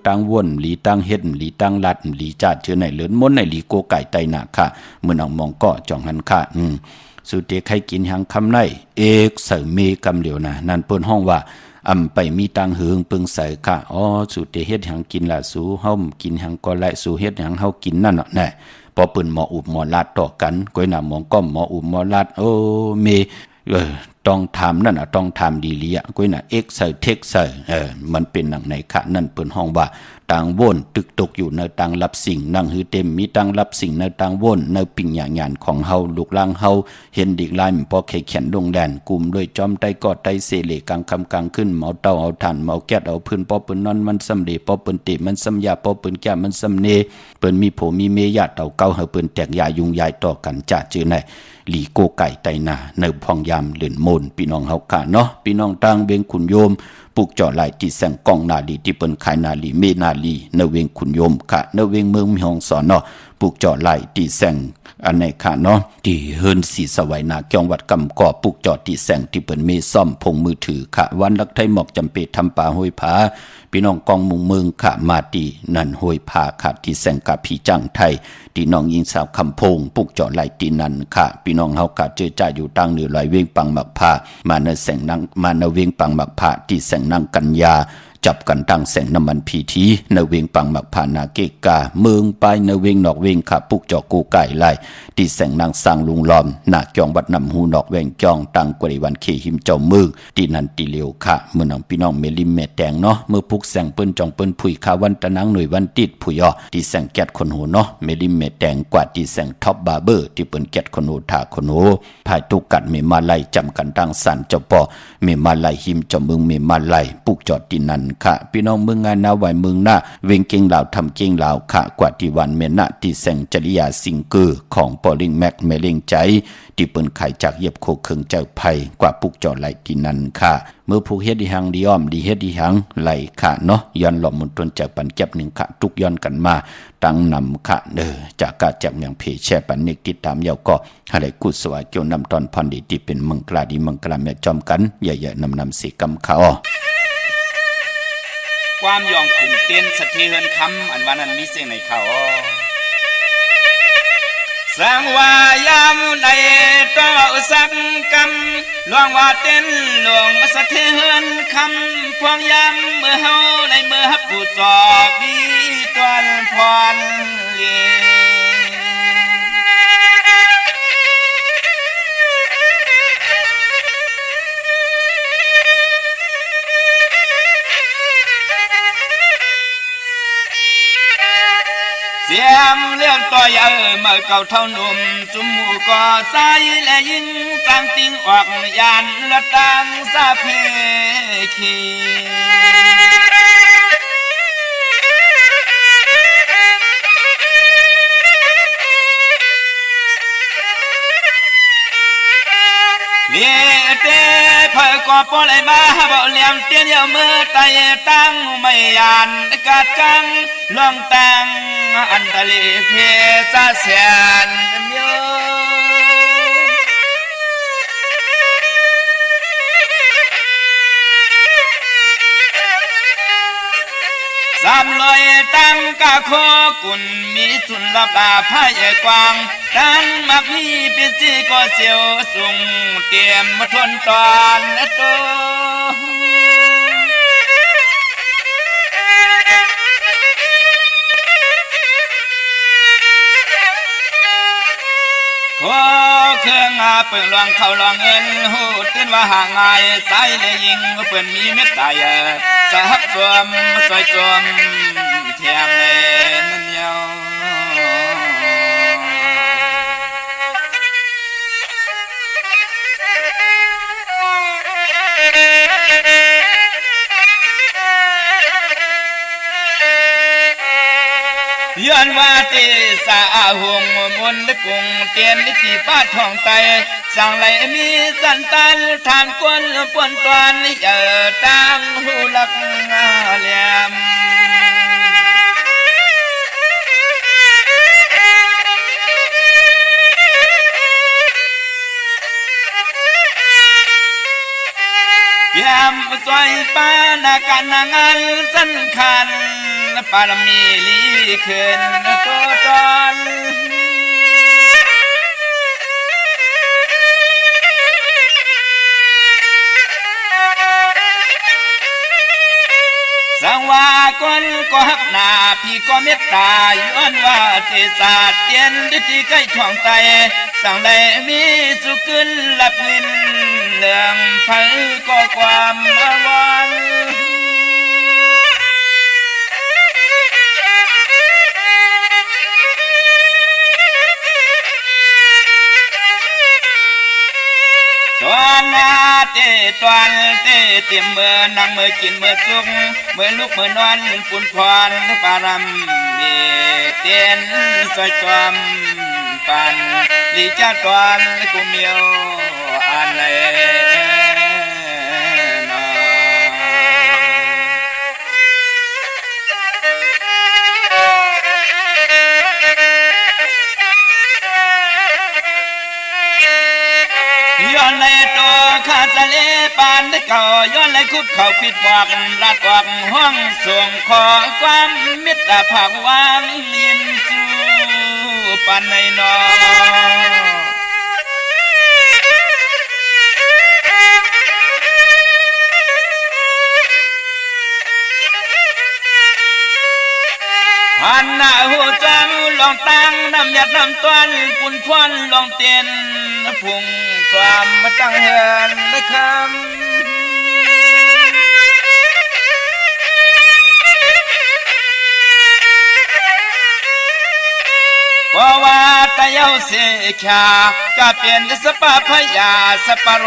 ตั้งวนหลีตั้งเฮ็ดหลีตั้งลัดหลีจาดเชื่อในเลือนมนในหลีโกไก่ไตหนาค่ะเมื่อนังมองก็จ่องหันค่ะสุเตใครกินหังคำในเอกเสเมกำเหลียวนะนั่นเปิ้นห้องว่าไปมีตังหืงปึงใส่ค่ะสุเตเฮ็ดหังกินละสูเฮากินหังก็ไล่สูเฮ็ดหังเฮากินนั่นเนาะแน่พอเปิ้นหมออุบหมอลาดต่อกันก้อยหน้ามองก็หมออุบหมอลาดเมต้องทำนั่นต้องทำดีเลียก้อยน่ะเอ็กใส่เทคใส่มันเป็นหนังในค่ะนั่นเปิ้นห้องว่าต่างวนตึกตกอยู่ในต่างรับสิ่งนั่งหือเต็มมีต่างรับสิ่งในต่างวนในปิ่งหยานของเฮาลูกล่างเฮาเห็นดิกลายพอแค่แขนดงแดนกลุ่มด้วยจอมไตกอดไตเสเลกลางคำกลางขึ้นเมาเต้าเอาถ่านเมาแก๊สเอาพื้นปอเปิ้นนอนมันสำเร็จปอเปิ้นติมันสำยาปอเปิ้นแก้มันสำเนเปิ้นมีโผมีเมยาเต่าเก้าเฮาเปิ้นแตกยายุงยายต่อกันจ่าจื้อในหลีโกไก่ไตนาในพองยามเลื่อนมนพี่น้องเฮาค่ะเนาะพี่น้องต่างเวงขุนโยมปลูกเจาะไหลที่แสงกองนาลีที่เปิ้นขายนาลีเมนาลีเนเวงขุนโยมค่ะเนเวงเมืองมีห้องสอนเนาะปลูกเจาะไหลที่แสงอันไหนค่ะเนาะที่เฮิรนสีสวัยนาเกี่ยงวัดกำก่อปลูกเจาะที่แสงที่เปิ้นเมซ่อมพงมือถือค่ะวันลักไทยหมอกจำเปทำป่าห้วยผาพี่น้องกองมุงเมืองค่ะมาตีนั่นห้วยผาค่ะที่แสงกับพี่จังไทยที่น้องยิงสาวคำพงปลูกเจาะไหลที่นั่นค่ะพี่น้องเฮาค่ะเจอจ่าอยู่ตั้งเหนือลอยเวงปังหมักผ้ามาในแสงนั่งมาในเวงปังหมักผ้าที่แสงนั่งกันยาจับกันตั้งแสงน้ำมันพีทีในเวงปังหมักผ่านาเกกาเมืองไปในเวงนอกเวงขาปุกจอกูไก่ไล่ที่แสงนางสร้างลุงล้อมหน้าจองวัดนำหูนอกเวงจองตั้งกวยวันเคหิมเจ้ามือที่นันตีเหลียวค่ะเมื่อนังพี่น้องเมลิมเมแดงเนาะเมื่อพุกแสงเปิ้นจองเปิ้นผุยขาวันตะนังหน่วยวันติดผุยที่แสงแกดคนหูเนาะเมลิมเมแดงกว่าที่แสงท็อปบาร์เบอร์ที่เปิ้นแกดคนหูถาคนหูภายตุกัดเมมาไล่จำกันตั้งสันเจ้าปอเมมาไล่หิมเจ้ามือเมมาไล่ปุกจอดที่นันค่ะพี่น้องเมืองงานนาไหวเมืองหน้าเวงเก่งลาวทำเก่งลาวค่ะกว่าที่วันเมนะที่แสงจริยาสิงเกอร์ของปอลิงแม็กเมเลงใจที่เปิ้นไข่จากเย็บโคเคิงเจ้าไผ่กว่าปุกจอไหลที่นั่นค่ะเมื่อผูกเฮ็ดดีหังดีอ้อมดีเฮ็ดดีหังไหลค่ะเนาะย้อนหล่อมมุนตนจากปันเก็บหนึ่งค่ะทุกย้อนกันมาตั้งนำค่ะจากกาจากอย่างเพแช่ปันเนกติดตามยาวก็อะไรกุศลเกี่ยวนำตอนพันดีที่เป็นมังกลาดีมังกลาแม่จอมกันใหญ่ๆนำสีกำเขาความยองขุ่งเต้นสะเทือนคำอันวันนั้นมีเสียงในเขา สังวายามในต่อสักกำหลวงว่าเต้นหลวงสะเทือนคำพวงยามเมื่อเฮาในเมื่อฮับผู้สอบดีตวนพรเลีเสียงเรื่องต่อใหญ่เมื่อเก่าเท่าหนุ่มจุมหมู่ก่อใสและยิงจังติงออกยานละตังสะเพขีเลี้ยเต้เพื่อก่อปล่อยมาบ่เลี้ยงเตี้ยนยามเมื่อไตตั้งไม่ยานกาดกังลองตังอันตะลีเพซาเสียนเมียวสามลอยตั้งกะโคกุนมีจุนลับอาพายกวางดันมักมีเป็นจีก็เสียวสุงเตรียมมาทนตอนโตขอเครื่องอาเปิดลวงเข้าลวงเงินหูตื่นว่าห่างไงสายเลยยิงเปิดมีเม็ดตายจะหักสวมสวยสวมเทียมเลยนั่นเดียวย้อนว่าตีสาหงมนต์กุงเตียนลิขิป้าทองไตสั่งไหลมีสันตันทานกวนปวนตวนเอ่อตั้งหูลักเหลี่ยมยามซอยป้านาการนางานสำคัญปารมีลีขึ้นตัวตนสังว่าคนก็หักหน้าพี่ก็เมตตาย้อนว่าเทศาเตียนดิที่ใกล้ท้องไตสั่งได้มีสุขึ้นหลับเงินเรื่องไผก็ความอาวรตอนนาเตตอนเตเต็มเมื่อนั่งเมื่อกินเมื่อสุกเมื่อลุกเมื่อนอนปุ่นพรปารำมีเตียนสวยจอมปันลีจ้าตอนกูเมียวอันเลยย้อนเลยตัวข้าสะเลปานได้เก่าย้อนเลยคุบเขาผิดหวังรัดหวังห้องส่งขอความมิตรภาควางลินจูปานในนอหันหน้าหูจังลองตั้งน้ำหยัดน้ำต้นปุ่นพวนลองเตียนพุ่งความมาตั้งเฮือนได้คำเพราะว่าตะเยาเสียขาก็เปลี่ยนสปาพยาสปาโร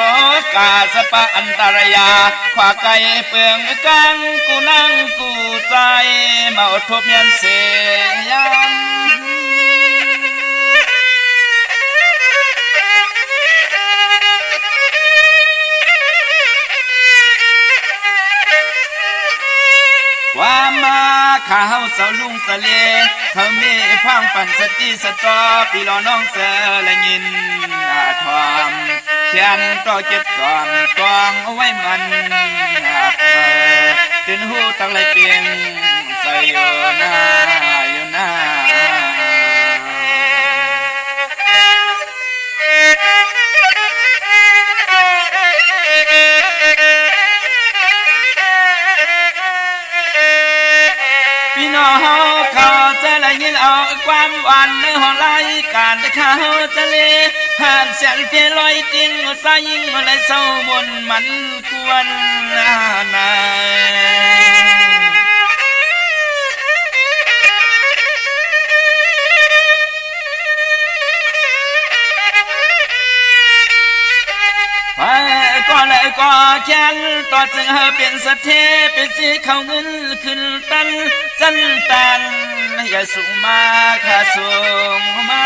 กาสปาอันตรยาขวาไก่เปลืองกังกูนั่งกูใจมาอดทบยันเสียมความมาข้าวเสาลุงสะเลเขามีพังปั่นสติสตอปีรอน้องเสือและยินอาทอมเขียนต่อเก็บสอนกองเอาไว้มันตื่นหูตั้งไรเปียงใส่อยู่หน้าอยู่หน้า ได้ยินเอาความหวานในห้องรายการข้าวทะเลหากเสียงเพลลอยจริงสายยิ่งเลยเศร้าบนมันกวนนาก็เลยก็แค้นต่อจึงเปลี่ยนสะเทเป็นสีเขาเงินขึ้นตันสั้นตันอย่าสูงมาข้าสูงมา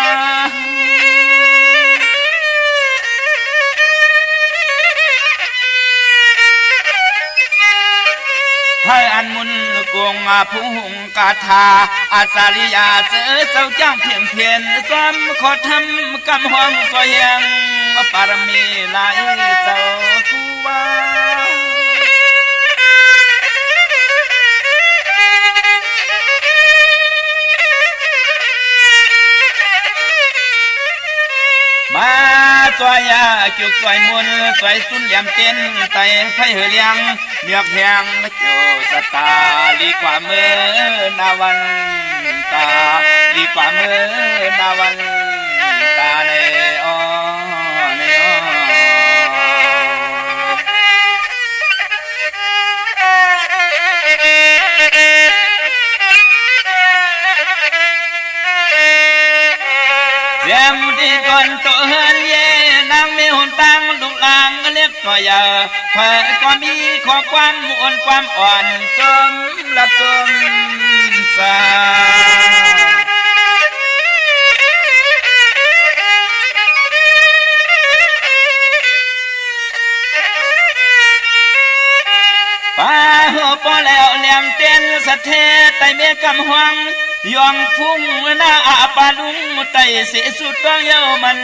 ให้อันมุนกวงผู้หงกาถาอาสาริยาเจอเจ้าจ้างเพียงเพียนซ้ำขอทำกำห้องสวยยังปารมีหลายเจ้าคู่ว่ามาสวยยาจุกสวยมุนสวยสุนเหลี่ยมเต้นไตไฟเหือเลี้ยงเมียกแพงโจสตาลีกว่ามือนาวันตาลีกว่ามือนาวันตาในอ้อในอ้อเสียมที่ก่อนตัวเฮือนเย่นางมีหุ่นตังลูกลางเล็กก็เยอะเพื่อก็มีข้อความอ่อนความอ่อนสมละสมสาป้าหัวปอแล้วเหลี่ยมเต้นสะเทไตเมียกำหวังยองพุ่งหน้าอาปาลุงไตเสียสุดต้องเย้ามัน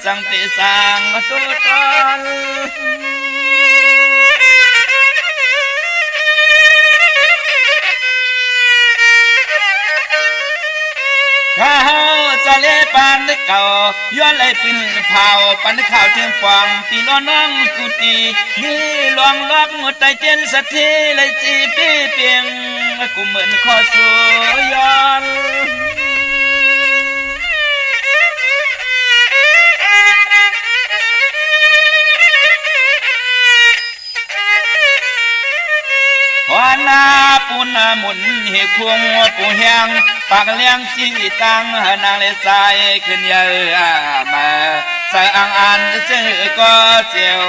สังเตสังตัวตนข้าวจะเล่ปันเก่าย้อนเลยปิ้นเผาปันข้าวเทียมฟองตีล้อน้องกุตีมีหลวงล็อกหมดใจเจนสักทีเลยจีปีเปียงกูเหมือนขอสวยย้อนวานาปูนาหมุนเหกพวงปูแหงปากเลี้ยงสีตังนางเลสายขึ้นเยอะมาใส่อ่างอันเจอก็เจียว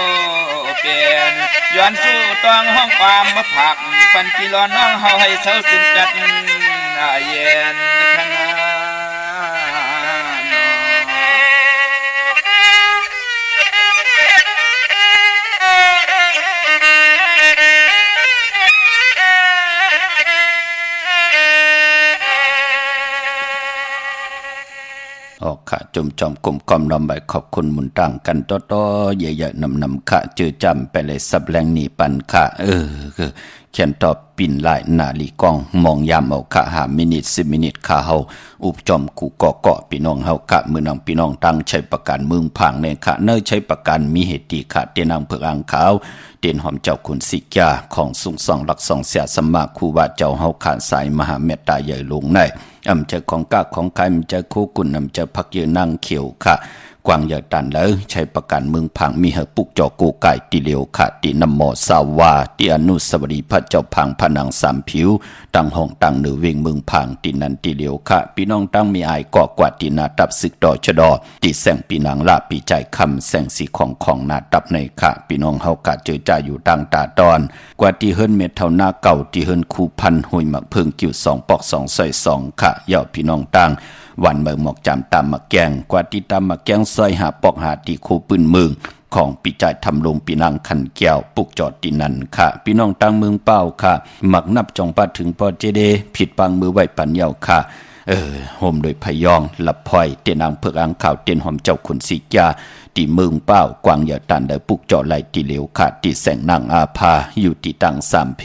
เปลี่ยนย้อนสู้ต้องห้องความมาผักปันปีร้อนน้องเฮาให้เศร้าสิ้นกัดเย็นข้างหน้าออกค่ะจมจอมกลมกอมลำใบขอบคุณหมุนต่างกันต่อๆใหญ่ๆนำค่ะจื้อจำไปเลยสับแรงหนีปันค่ะคือเขียนตอบปิ่นลายนาลีกองมองยามเอาค่ะ5 มินิ 10 มินิค่ะเฮาอุบจอมกูเกาะพี่น้องเฮาค่ะมือน้องพี่น้องตั้งใช้ประกันเมืองพังในค่ะเนยใช้ประกันมีเหตุค่ะเตียนางเผือกอ่างขาวเตียนหอมเจ้าคุณสิกาของสุงสองหลักสองเสียสมมาครูบาเจ้าเฮาขาสายมหาเมตตาใหญ่หลวงในอำเจอของกะของใครมันจะคู่กุนอำเจอพักยืนนั่งเขียวค่ะกวางใหญ่ตันแล้วใช้ประกันเมืองพังมีเหปุกจอกูไก่ตีเหลียวค่ะตีนำหมอสาวาตีอนุสวรีพระเจ้าพังผนังสามผิวตั้งห้องตั้งเหนือเวงเมืองพังตีนันตีเหลียวค่ะพี่น้องตั้งมีอายเกาะกว่าตีนาตับศึกดอชดอตีแสงปีนางละปีใจคำแสงสีของนาตับในค่ะพี่น้องเฮากะเจอจ่าอยู่ดังตาดอนกว่าตีเฮิรนเม็ดเท่าหน้าเก่าตีเฮิรนคูพันหุยหมักเพิงกิ่ว2 ปอก 2 ใส่2ค่ะเหย่าพี่น้องตั้งวันเมืองหมอกจำตามมาแกงกว่าที่ตามมาแกงซอยหาปอกหาตีโคปืนเมืองของปีจ่ายทำลงปีนางขันแก้วปุกจอดตีนันค่ะพี่น้องตั้งเมืองเป้าค่ะหมักนับจองปัดถึงปอเจเดผิดปังมือไหวปันเหย่าค่ะโฮมโดยพยองหลับพลอยเตียนางเผือกอ่างข่าวเตียนหอมเจ้าขุนสีกาตีเมืองเป้ากวางอย่าตันได้ปุกจอไหลตีเหลวขาดตีแสงนางอาภาอยู่ตีตังสามเพ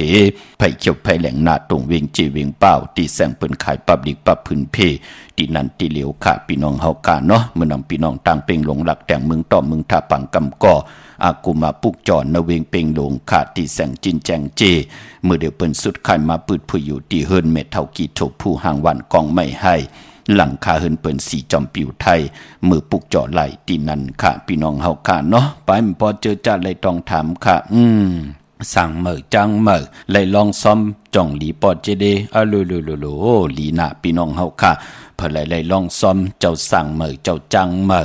ไผ่เขียวไผ่แหลงนาตรงเวงจีเวงเป้าตีแสงเปิ้นขายปับดิกปับพื้นเพตีนันตีเหลวขาพี่น้องเฮากาเนาะเมื่อนำพี่น้องตังเป่งหลงหลักแต่งเมืองต่อเมืองท่าปังกำก่อ อากุมาปุกจอนเวงเป่งหลงขาตีแสงจินแจงเจเมื่อเดี๋ยวเปิ้นสุดไข่มาปืดผู้อยู่ตีเฮินเม็ดเท่ากี่ถกผู้ห่างวันกองไม่ให้หลังคาเฮินเปิ้นสีจอมปิวไทยมือปุกจอไหลตีนันค่ะพี่น้องเฮาค่ะเนาะไปพอเจอจ้าเลยต้องถามค่ะสั่งเหมอจังเหมอเลยลองซ้อมจ่องหลีปอดเจเดอะโลหลีน่ะพี่น้องเฮาค่ะเพิ่นเลยลองซ้อมเจ้าสั่งเหมอเจ้าจังเหมอ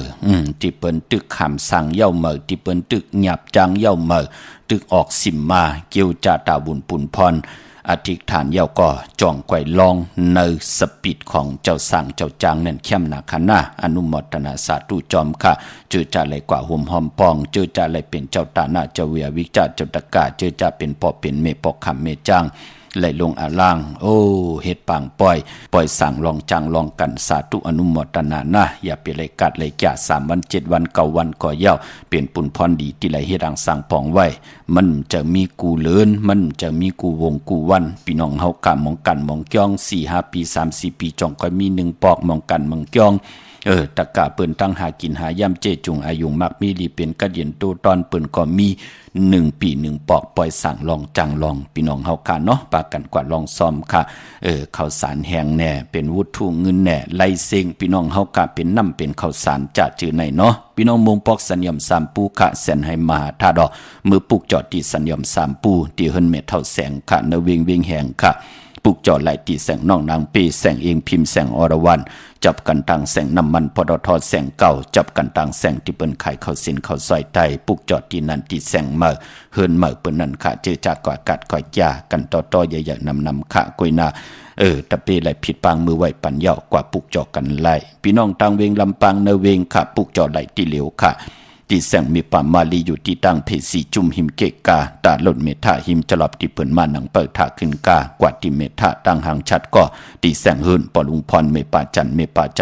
ที่เปิ้นตึกคำสั่งเย้าเหมอที่เปิ้นตึกหยับจังเย้าเหมอตึกออกสิมมาเกี่ยวจาตาบุญปุนพรอธิษฐานเย้าก็จ่องไกวลองในสปิดของเจ้าสั่งเจ้าจางนั่นเข้มหนักขนาอนุโมทนาสาธุจอมค่ะเจอจะอะไรกว่าห่มหอมปองเจอจะอะไรเป็นเจ้าตาหน้าเจ้าเวียวิจารเจ้าตะกาเจอจะเป็นปอเป็นเมปอกคำเมจางไหลลงอาล่างโอ้เฮ็ดปางปล่อยสั่งลองจังลองกันสาธุอนุโมทนานะอย่าไปเลยกัดเลยจ่า3 วัน 7 วัน9 วันก็ยาวเป็นปุนพรดีที่ไหลเฮ็ดดังสั่งปองไว้มันจะมีกูเลินมันจะมีกูวงกูวันพี่น้องเฮากะมองกันมองจ้อง 4-5 ปี 3-4 ปีจ่องก็มี1ปอกมองกันมองจ้องตะกะเปิ้นตั้งหากินหายามเจจุงอายุมักมีลีเป็นกะเดียนโตตอนเปิ้นก็มี1 ปี 1 ปอกปล่อยสั่งลองจังลองพี่น้องเฮาค่ะเนาะปากันกว่าลองซ้อมค่ะข้าวสารแห้งแน่เป็นวุฒิเงินแน่ไล่เซ็งพี่น้องเฮาค่ะเป็นน้ำเป็นข้าวสารจะจื้อในเนาะพี่น้องมงปอกสัญญม3ปูค่ะแสนให้มาถ้าดอกมือปุกจอดที่สัญญม3ปูที่เฮินเม็ดเท่าแสงค่ะนเวงแห้งค่ะปุกจอดไหลตีแสงน้องนางเปแสงเองพิมพ์แสงอรวรรณจับกันต่างแสงน้ำมันปตทแสงเก่าจับกันต่างแสงที่เปิ้นขายข้าวสินข้าวซอยไตปุกจอดที่นั่นที่แสงเมื่อเฮินเมื่อเปิ้นนั่นค่ะเจอจากก่อกัดก่อยยากันต่อใหญ่ๆนำค่ะกุยนาตะเปไหลผิดปางมือไหวปันเยาะกว่าปุกจอกันไหลพี่น้องต่างเวงลำปางเนเวงค่ะปุกจอไหลที่เหลียวค่ะที่แสงมีป่ามาลีอยู่ที่ตั้งเพสีจุ่มหิมเกกาตาหล่นเมธาหิมจลอบที่เปิ้นมาหนังเปิดถาขึ้นกากว่าที่เมธาตั้งหางชัดก็ที่แสงเฮินปอลุงพรเมป่าจั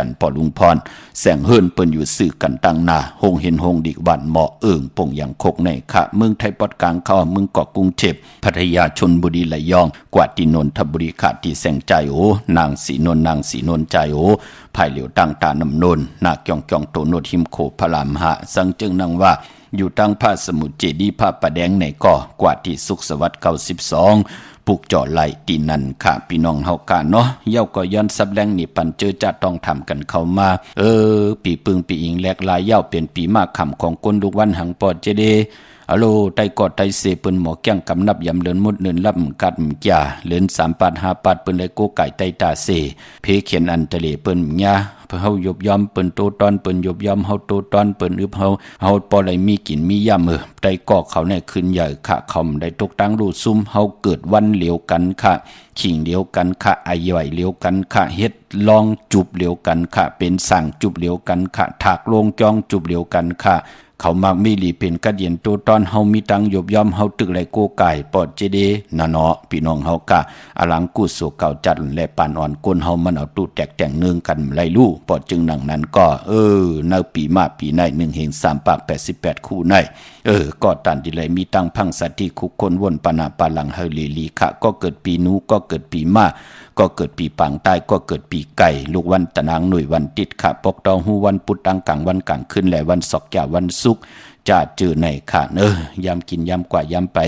นปอลุงพรแสงเฮินเปิ้นอยู่สื่อกันตั้งนาหงเห็นหงดิวันเหมาะปงอย่างคกในค่ะเมืองไทยปอดกลางเข้าเมืองเกาะกรุงเทพพัทยาชลบุรีระยองกว่าที่นนทบุรีค่ะที่แสงใจโอนางสีนนใจโอภายเหลียวตั้งตานำนนนาเกียงโตโนดหิมโคพระรามหะสังจึงนางว่าอยู่ตั้งพระสมุทรเจดีย์พระประแดงในก่อกว่าที่สุขสวัสดิ์92ปุกจอไหลตีนันค่ะพี่น้องเฮากะเนาะเย้าก็ย้อนซับแรงนี่ปันเจอจะต้องทำกันเข้ามาปีปึงปีอิงแลกลายเย้าเป็นปีมากคำของคนลูกวันหังปอดเจเดอะโลไตกอดไตเสเปิ้นหมอแก้งกำนับยำเลินมุดเนินลับกัดจ่าเลิน3 ปาด5 ปาดเปิ้นเลยโกไก่ไตตาเสเพเขียนอันทะเลเปิ้นญาเฮายบยอมเปิ้นโตตอนเปิ้นยบยอมเฮาโตตอนเปิ้นอึบเฮาปอได้มีกินมียามไตกอกเขาเนี่ยขึ้นใหญ่ค่ะคอมได้ตกตังรูซุ่มเฮาเกิดวันเหลียวกันค่ะขิงเหลียวกันค่ะอาย่อยเหลียวกันค่ะเฮ็ดลองจุบเหลียวกันค่ะเป็นสั่งจุบเหลียวกันค่ะถากโลงจองจุบเหลียวกันค่ะเขามักมีหลีเป็นกะเดียนโตตอนเฮามีตังยบยอมเฮาตึกไหลโกไก่ปอดเจเดนะเนาะพี่น้องเฮากะอลังกุโสเก่าจัดและปานอ่อนก้นเฮามันเอาตู้แตกแต่งเนืองกันไหลลู่ปอดจึงหนังนั้นก็ในปีมาปีใน1เฮง3 ปาก88คู่ในก็ตันที่ไหลมีตังพังสัตที่คุกคนวนปนาปาลังเฮลีค่ะก็เกิดปีนูก็เกิดปีมาก็เกิดปีปังใต้ก็เกิดปีไก่ลูกวันตะนางหน่วยวันติดค่ะปกตองหูวันปุตตังกลางวันกลางขึ้นและวันศอกยาวันศุกร์จะจือในค่ะยามกินยามกว่ายามไป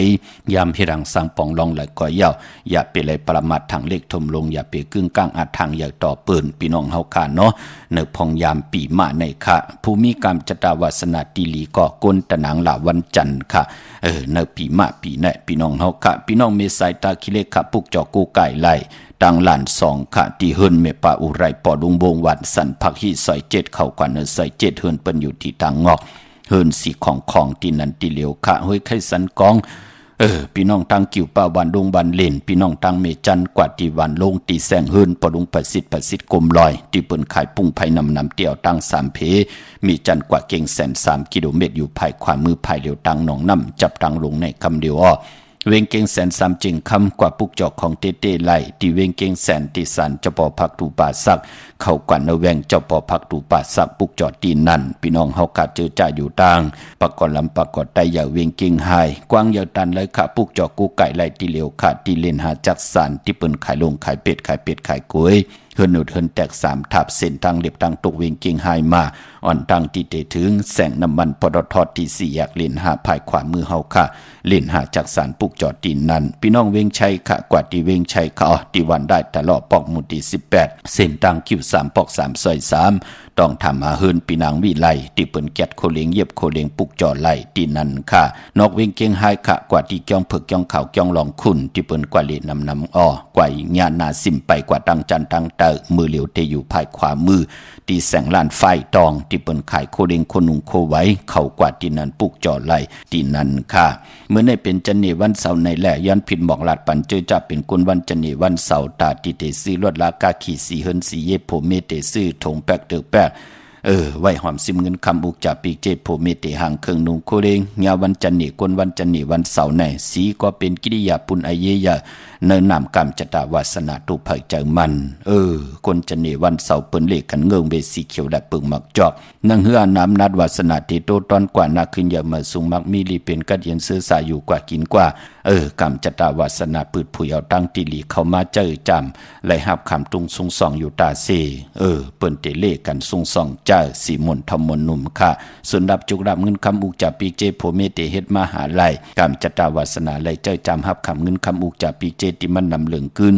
ยามพิรังสังปองลองไหลก่อยาวอย่าไปเลยประมาททางเล็กทมลงอย่าไปกึ่งกลางอาทางอย่าต่อปืนพี่น้องเฮาค่ะเนาะเนพองยามปีมาในค่ะผู้มีกรรมจตาวาสนาติลีก็ก้นตะนางหลาวันจันทร์ค่ะเนปีมาปีในพี่น้องเฮาค่ะพี่น้องเมสายตาคิเลค่ะปุกจอกูไก่ไหลตังหลาน2ค่ะที่เฮินเมปาอุไรปอดุงบงวันสันพักฮีซอย7เข้ากว่าซอย7เฮินเปิ้นอยู่ที่ทางงอกเฮินสีของที่นันติเหลียวค่ะห้วยไข่สันกองพี่น้องตังกิ่วป่าวันดงบันเล่นพี่น้องตังเมจันกว่าที่วันลงตีแสงเฮินปอดุงประสิทธิ์กลมลอยที่เปิ้นขายปุ้งไผ่นำเตี่ยวตัง3เพมีจันกว่าเก่ง103 กิโลเมตรอยู่ภายขวามือภายเหลียวตังหนองน้ำจับตังลงในคำเดียวเวงเก่งแสน3จึงคำกว่าปุกจอกของเต้ไหลที่เวงเก่งแสนที่สันเจ้าปอพักตูป่าซักเข้ากว่าแวงเจ้าปอพักตูป่าซักปุกจอดตีนั่นพี่น้องเฮากะเจอจ่าอยู่ต่างปะกอนลำปะกอดไตอย่าเวงเก่งหายกว้างยาวตันเลยค่ะปุกจอกกูไก่ไหลที่เหลียวค่ะที่เล่นหาจักสันที่เปิ้นขายลงขายเป็ดขายกล้วย เฮินอุดเฮินแตก3ทับเส้นทางเลียบทางตกเวียงเกียงไฮมาอ่อนทางที่เตถึงแสงน้ำมันปตทที่4แยกเลน5ภายขวามือเฮาค่ะเลน5จากสารปุกจอดตีนนั้นพี่น้องเวียงชัยค่ะกว่าที่เวียงชัยค่ะที่วันได้ตลอดปอกหมู่ที่18เส้นทางคิว3ปอก3ซอย3ต้องทำหาเฮินปีนางวิไลที่เปิ้นแก๊ดโคเลียงเย็บโคเลียงปุกจอดไล่ตีนั้นค่ะนอกเวียงเกียงไฮค่ะกว่าที่จ้องเผือกจ้องขาวจ้องลองคุณที่เปิ้นกว่าเลนนำอ้อกว่าญาณนาซิมไปกว่าตังจันตังเตอมือเหลียวเตอยู่ภายขวามือที่แสงลานไฟตองที่เปิ้นขายโคเลียงโคนุงโคไว้เข้ากว่าที่นั้นปุกจอดไล่ตีนั้นค่ะเมื่อในเป็นจันเนวันเสาร์ในแหล่ยันผิดบอกลาดปันเจอจะเป็นกุนวันจันเนวันเสาร์ตาติเตซีลวดลากาขี่สีเฮินสีเยโพเมเตซื้อถงแปกเตอแปกไว้หอมซิมเงินคำอุกจากปีเจโพเมเตหางเครื่องนุงโคเรงยาวันจันเนกุนวันจันเนวันเสาร์ในสีก็เป็นกิริยาปุนไอเยยะเนินนามกรรมจตาวาสนาตุภัยใจมันคนจันเนวันเสาร์เปิ้นเลขกันเงิงเบสีเขียวได้ปึงมักจอกนังเฮือน้ำนัดวาสนาติโตตอนกว่านาขึ้นอย่ามาสูงมักมีลีเป็นกัดเย็นซื้อสายอยู่กว่ากินกว่ากรรมจตาวาสนาปืดผุยเอาตั้งติลีเข้ามาเจอจำไหลหับคำตุงซุงส่องอยู่ตาเซเปิ้นเตเลกันซุงส่องเจ้าสีมนทมนหนุ่มค่ะส่วนดับจุกดับเงินคำอุกจากปีเจโพเมเตเฮ็ดมาหาไลกรรมจตาวาสนาไหลเจอจำหับคำเงินคำอุกจากปีเจที่มันนำเหลืองขึ้น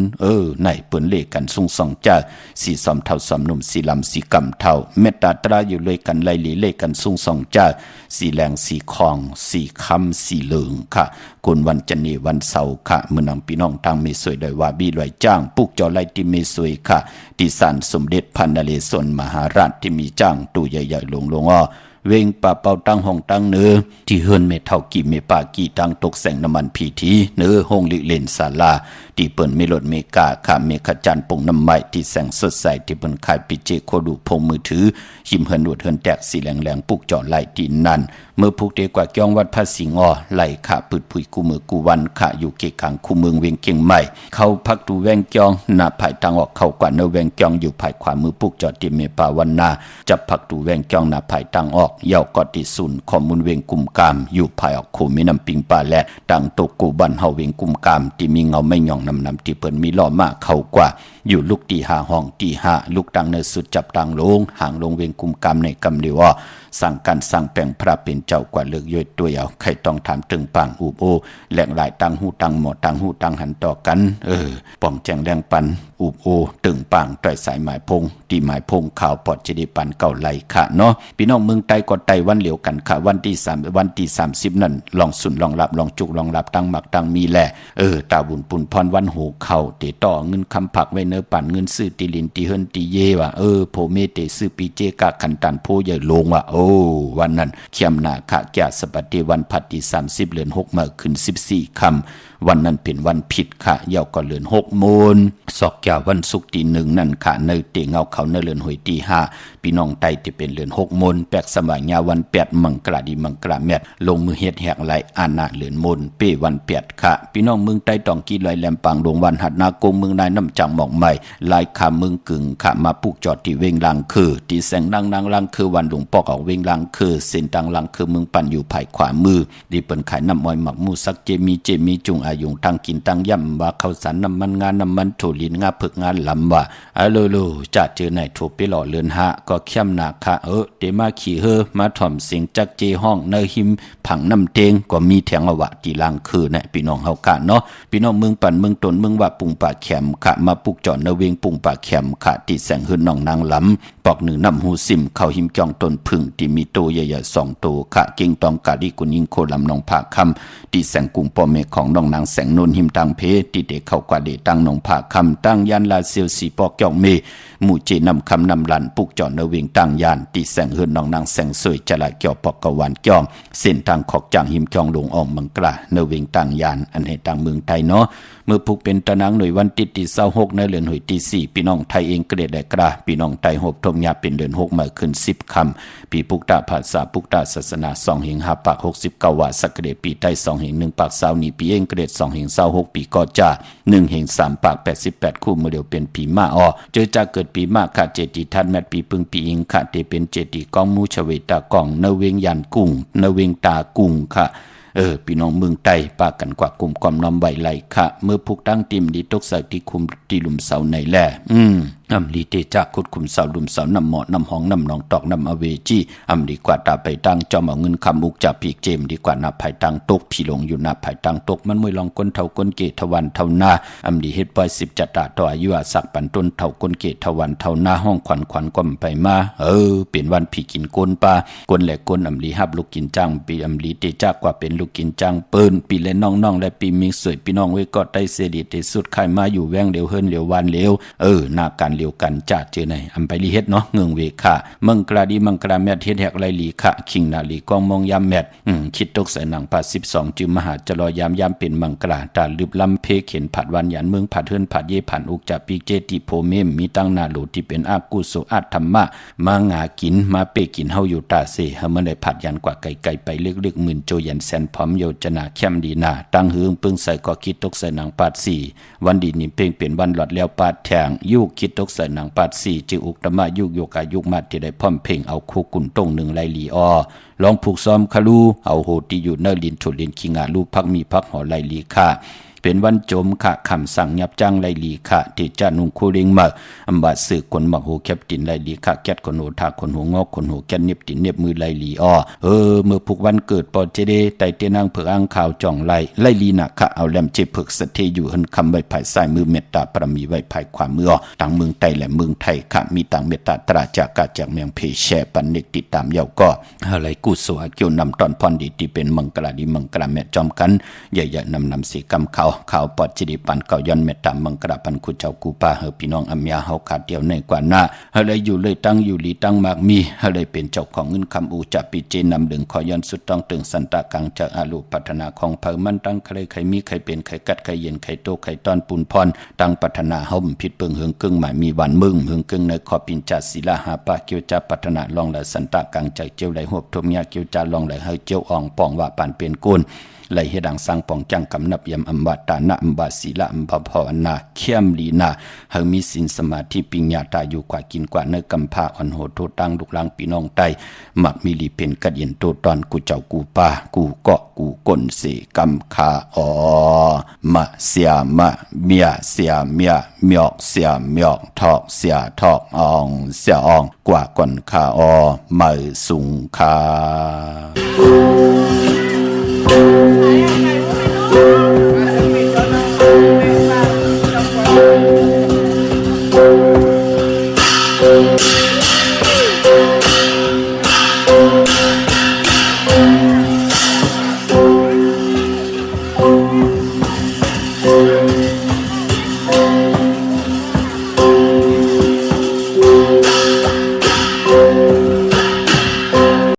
ไหนเปิ้นเลกันซุงส่องเจ้าสีสอมเท่าสอมหนุ่มสีลำสีกำเท่าเมตตาตราอยู่เลยกันไหลหลีเลกันซุงส่องเจ้าสีแรงสีคองสีคำสีเหลืองค่ะกุนวันจันเนวันเสาร์ค่ะเมื่อนำพี่น้องทางเมสวยโดยว่าบีลอยจ้างปุกจอไลที่เมสวยค่ะที่ศาลสมเด็จพระนเรศวรมหาราชที่มีจ้างตู้ใหญ่ๆลงเวงป่าเป่าตั้งห้องตั้งเนื้อที่เฮิรนเมเท่ากี่เมปากี่ตั้งตกแสงน้ำมันพีทีเนื้อห้องลิเลนศาลาที่เปิ่นเมลดเมกาขาเมขจันปงน้ำไม้ที่แสงสดใสที่เปิ่นขายปิเจโคดูพงมือถือหิมเฮิรนดวดเฮิรนแตกสีแหลงปุกจอไหลที่นั่นเมื่อพุกเดกว่าจ้องวัดพระสิงห์ไหลขาปืดผุยกูมือกูวันขาอยู่เกขังคูเมืองเวียงเกียงใหม่เข้าพักดูแวงจองหน้าภายทางออกเข้ากว่าเนแวงจองอยู่ภายขวามือปุกจอติเมปาวันนาจับพักดูแวงจองหน้าภายทางออกเยาวกอติสุนข้อมูลเวียงกุมกามอยู่ภายออกคูมีน้ำปิงปลาและดังตกกูบันเฮาเวียงกุมกามที่มีเงาไม่หย่องนำที่เปิ้นมีล้อมากเข้ากว่าอยู่ลูกตีหาห้องตีหาลูกดังเนสุดจับตังลงห่างลงเวียงกุมกามในกำเดียวสั่งการสั่งแปลงพระเป็นเจ้ากว่าเลือกย่อยตัวเอาใครต้องถามตึงปางอูโอแหลงหลายตังหูตังหมอตังหูตังหันต่อกันป้องแจงแดงปันอูโอตึงปางต่อยสายหมายพงตีหมายพงข่าวปอดจะได้ปันเก่าไหลค่ะเนาะพี่น้องเมืองใต้ก็ไต้วันเหลียวกันค่ะวันที่30นั่นลองสุนลองหลับลองจุกลองหลับตั้งหมักตั้งมีแหละตาบุญปุ่นพรวันหูเข่าเตต่อเงินคำผักไว้เนื้อปั่นเงินซื้อตีลินตีเฮินตีเยว่ะโพเมเตซื้อปีเจกะขันตันโพใหญ่ลงว่ะวันนั้นเขียมนาขะแก่สปฏิวันพัดที่30เดือน6มาขึ้น14ค่ำวันนั้นเป็นวันผิดค่ะยาวก็เดือน6โมนศอกแก่วันศุกร์ที่1นั่นค่ะในเตเงาเขาในเดือนหวยที่5พี่น้องไต้ที่เป็นเดือน6โมนแปกสมัยญาวัน8มังกราดีมังกราแมดลงมือเฮ็ดแหกไหลอาณาเดือนโมนเป้วัน8ค่ะพี่น้องเมืองใต้ต้องกี่ลอยแหลมปางดวงวันหัดนากงเมืองนายน้ำจังหมอกใหม่ลายขาเมืองกึ่งค่ะมาปุกจอดที่เวงลังคือที่แสงนางลังคือวันหลวงปอกออกเวงลังคือเส้นทางลังคือเมืองปั่นอยู่ภายขวามือที่เปิ้นขายน้ำมอยหมักมูสักเจมีจุงอายุงตั้งกินตั้งย่ำว่าข้าวสารน้ำมันงานน้ำมันถั่วลินงาเผือกงานลำว่าโลจัดเจอในถั่วไปหล่อเลือนหะก็เข้มหนักค่ะเดมาขี่มาถ่อมเสียงจักเจห้องในหิมผังน้ำเตงก็มีแถงอวะที่ลังคือเนี่ยพี่น้องเฮากะเนาะพี่น้องเมืองปั่นเมืองตนเมืองว่าปุงป่าแขมค่ะมาปุกจอดในเวงปุงป่าแขมค่ะที่แสงหืนน้องนางลำปอกหนึ่งน้ำหูซิมเข้าหิมจองต้นพึ่งที่มีโตใหญ่ๆ2โตค่ะเก่งตองกาดิกุนิงโคลำน้องผาคำที่แสงกุงปอเมของน้องนางแสงนนหิมตังเพที่เด็กเข้ากว่าเดตั้งน้องผาคำตั้งยันลาเซียวสีปอกจองเมหมู่เจนำคำนำลันปุกจอดในเวงตั้งยานที่แสงหืนน้องนางแสงสวยจะละเกี่ยวปอกกวานจองเส้นทางขอกจางหิมจองลงออกมังกลาในเวงตั้งยานอันให้ตั้งเมืองไทยเนาะเมื่อผูกเป็นตะนังหน่วยวันติดที่26ในเดือนหวยที่4พี่น้องไทยเองเกรดได้กระพี่น้องไทยหบทมยาเป็นเดือน6มาขึ้น10คำปีปุกตาภาษาปุกตาศาสนา2แห่ง5ปาก69ว่าสักเดปีใต้2แห่ง1ปาก20นี่ปีเองเกรด2แห่ง26ปีก็จะ1แห่ง3ปาก88คู่มือเดียวเป็นปีมาเจอจะเกิดปีมาค่ะเจติทันแมตปีปึงปีอิงค่ะเตเป็นเจติกองมูชเวตากองเนเวงยันกุ้งเนเวงตากุ้งค่ะ พี่น้องเมืองใต้ปากันกว่ากลุ่มความน้อมไหวไหลค่ะเมื่อผูกตั้งติมดีตกใส่ที่คุมที่ลุมเสาในแหละอำลีเตจากคุดคุมเสาลุมเสาน้ำหมอน้ำห้องน้ำหนองตอกน้ำอเวจีดีกว่าตาไปตั้งจอมเอาเงินคำมุกจากปีกเจมดีกว่านับภายตั้งตกพี่ลงอยู่นับภายตั้งตกมันมวยลองก้นเท่าก้นเกตวันเท่านาดีเฮ็ดปล่อย10จัตตาต่ออายุอาศักปันต้นเท่าก้นเกตวันเท่านาห้องขวัญกว่ำไปมาเป็นวันพี่กินก้นปลาก้นแหลกก้นลีฮับลูกกินจังปีลีเตจากกว่าเป็นลูกกินจังเปิ้นปีและน้องๆและปีมีสวยพี่น้องไว้ก็ได้เสด็จสุดใครมาอยู่แวงเร็วเฮิรนเร็ววันเร็วหน้าการเร็วกันจัดเจอไหนไปลีเฮ็ดเนาะเงืองเวค่ะมังกราดีมังกราแมทเฮ็ดแหกไรลีค่ะคิงนาลีกองมองยามแมทคิดตกใส่หนังปา12จึงมหาจรอยามเป็นมังกราตาลึบลำเพเข็นผัดวันยันเมืองผัดเฮือนผัดเยผ่านอุกจับปีเจติโพเมมมีตั้งนาโลที่เป็นอากุโสอาธรรมะมางากินมาเปกินเฮาอยู่ตาเสเฮาเมื่อได้ผัดยันกว่าไก่ไปลึกๆหมื่นโจยันแสนพร้อมโยจนาเข้มดีนาตั้งหืงปึ้งใส่ก็คิดตกใส่หนังปาด4วันดีนี่เพ่งเป็นวันหลอดแล้วปาดแทงยุกคิดตกใส่หนังปาด4จึงอุกตมะยุกโยกายุกมาที่ได้พร้อมเพ่งเอาคู่กุ่นต้งหนึ่งไลลีอลองผูกซ้อมคาลูเอาโหที่อยู่เนลินฉุลินคิงาลูพักมีพักหอไลลีค่ะเป็นวันโจมค่ะคำสั่งยับจ้างไลลีค่ะที่จานุงคูเริงมาบาดสื่อคนมักโหแคบตินไลลีค่ะแกดคนโหทาคนโหงอกคนโหแกดเน็บตินเน็บมือไลลีเมื่อผูกวันเกิดปอเจเดไตเตนางเผือกอ่างข่าวจ่องไลลีน่ะค่ะเอาแหลมเจ็บเผือกสะเทอยู่หันคำไว้ภายซ้ายมือเมตตาประมีไว้ภายขวามือต่างเมืองไต้และเมืองไทยค่ะมีต่างเมตตาตราจากกาจากเมืองเพแชปันเนกติดตามเยาก็อะไรกุศลเกี่ยวนำตอนพรดีที่เป็นมังกราดีมังกราแม่จอมกันใหญ่ๆนำสีกำข่าวปอดจิปันเก่าย้อนเมตตามังกราปันคุเจ้ากูปาเฮอพี่น้องอัมยาเฮาขาดเดียวในกว่าหน้าเฮเลยอยู่เลยตั้งอยู่ลีตั้งมากมีเฮเลยเป็นเจ้าของเงินคำอูจับปีเจนำดึงขอย้อนสุดต้องตึงสันตะกังจากอาลูพัฒนาของเพิ่มมันตั้งใครมีใครเป็นใครกัดใครเย็นใครโตใครตอนปุนพรตั้งพัฒนาเฮาผิดเปิงเฮืองกึ่งหมายมีวันมึงเฮืองกึ่งในขอปินจัดศิลาหาปะเกียวจับพัฒนาลองและสันตะกังจากเจียวไหลหวบทมยาเกียวจาลองไหลเฮเจียวอ่องป่องว่าปานเป็นกุลไหลเฮดังสร้างปองจังกำนับยำอัมบาตานะอัมบาศีละอัมบาภาวนาเข้มลีนาเฮมีสินสมาธิปิญญาตาอยู่กว่ากินกว่าเนื้อกำพาอ่อนโหดโทตั้งลูกหลางพี่น้องไตมักมีลีเป็นกระเดียนโตตอนกูเจ้ากูปากูเกาะกูก้นเสกำคามะเสียมะเมียเสียเมียเมียกเสียเมียกทอกเสียทอกอองเสียอองกว่าก่อนคาไม่สุงคา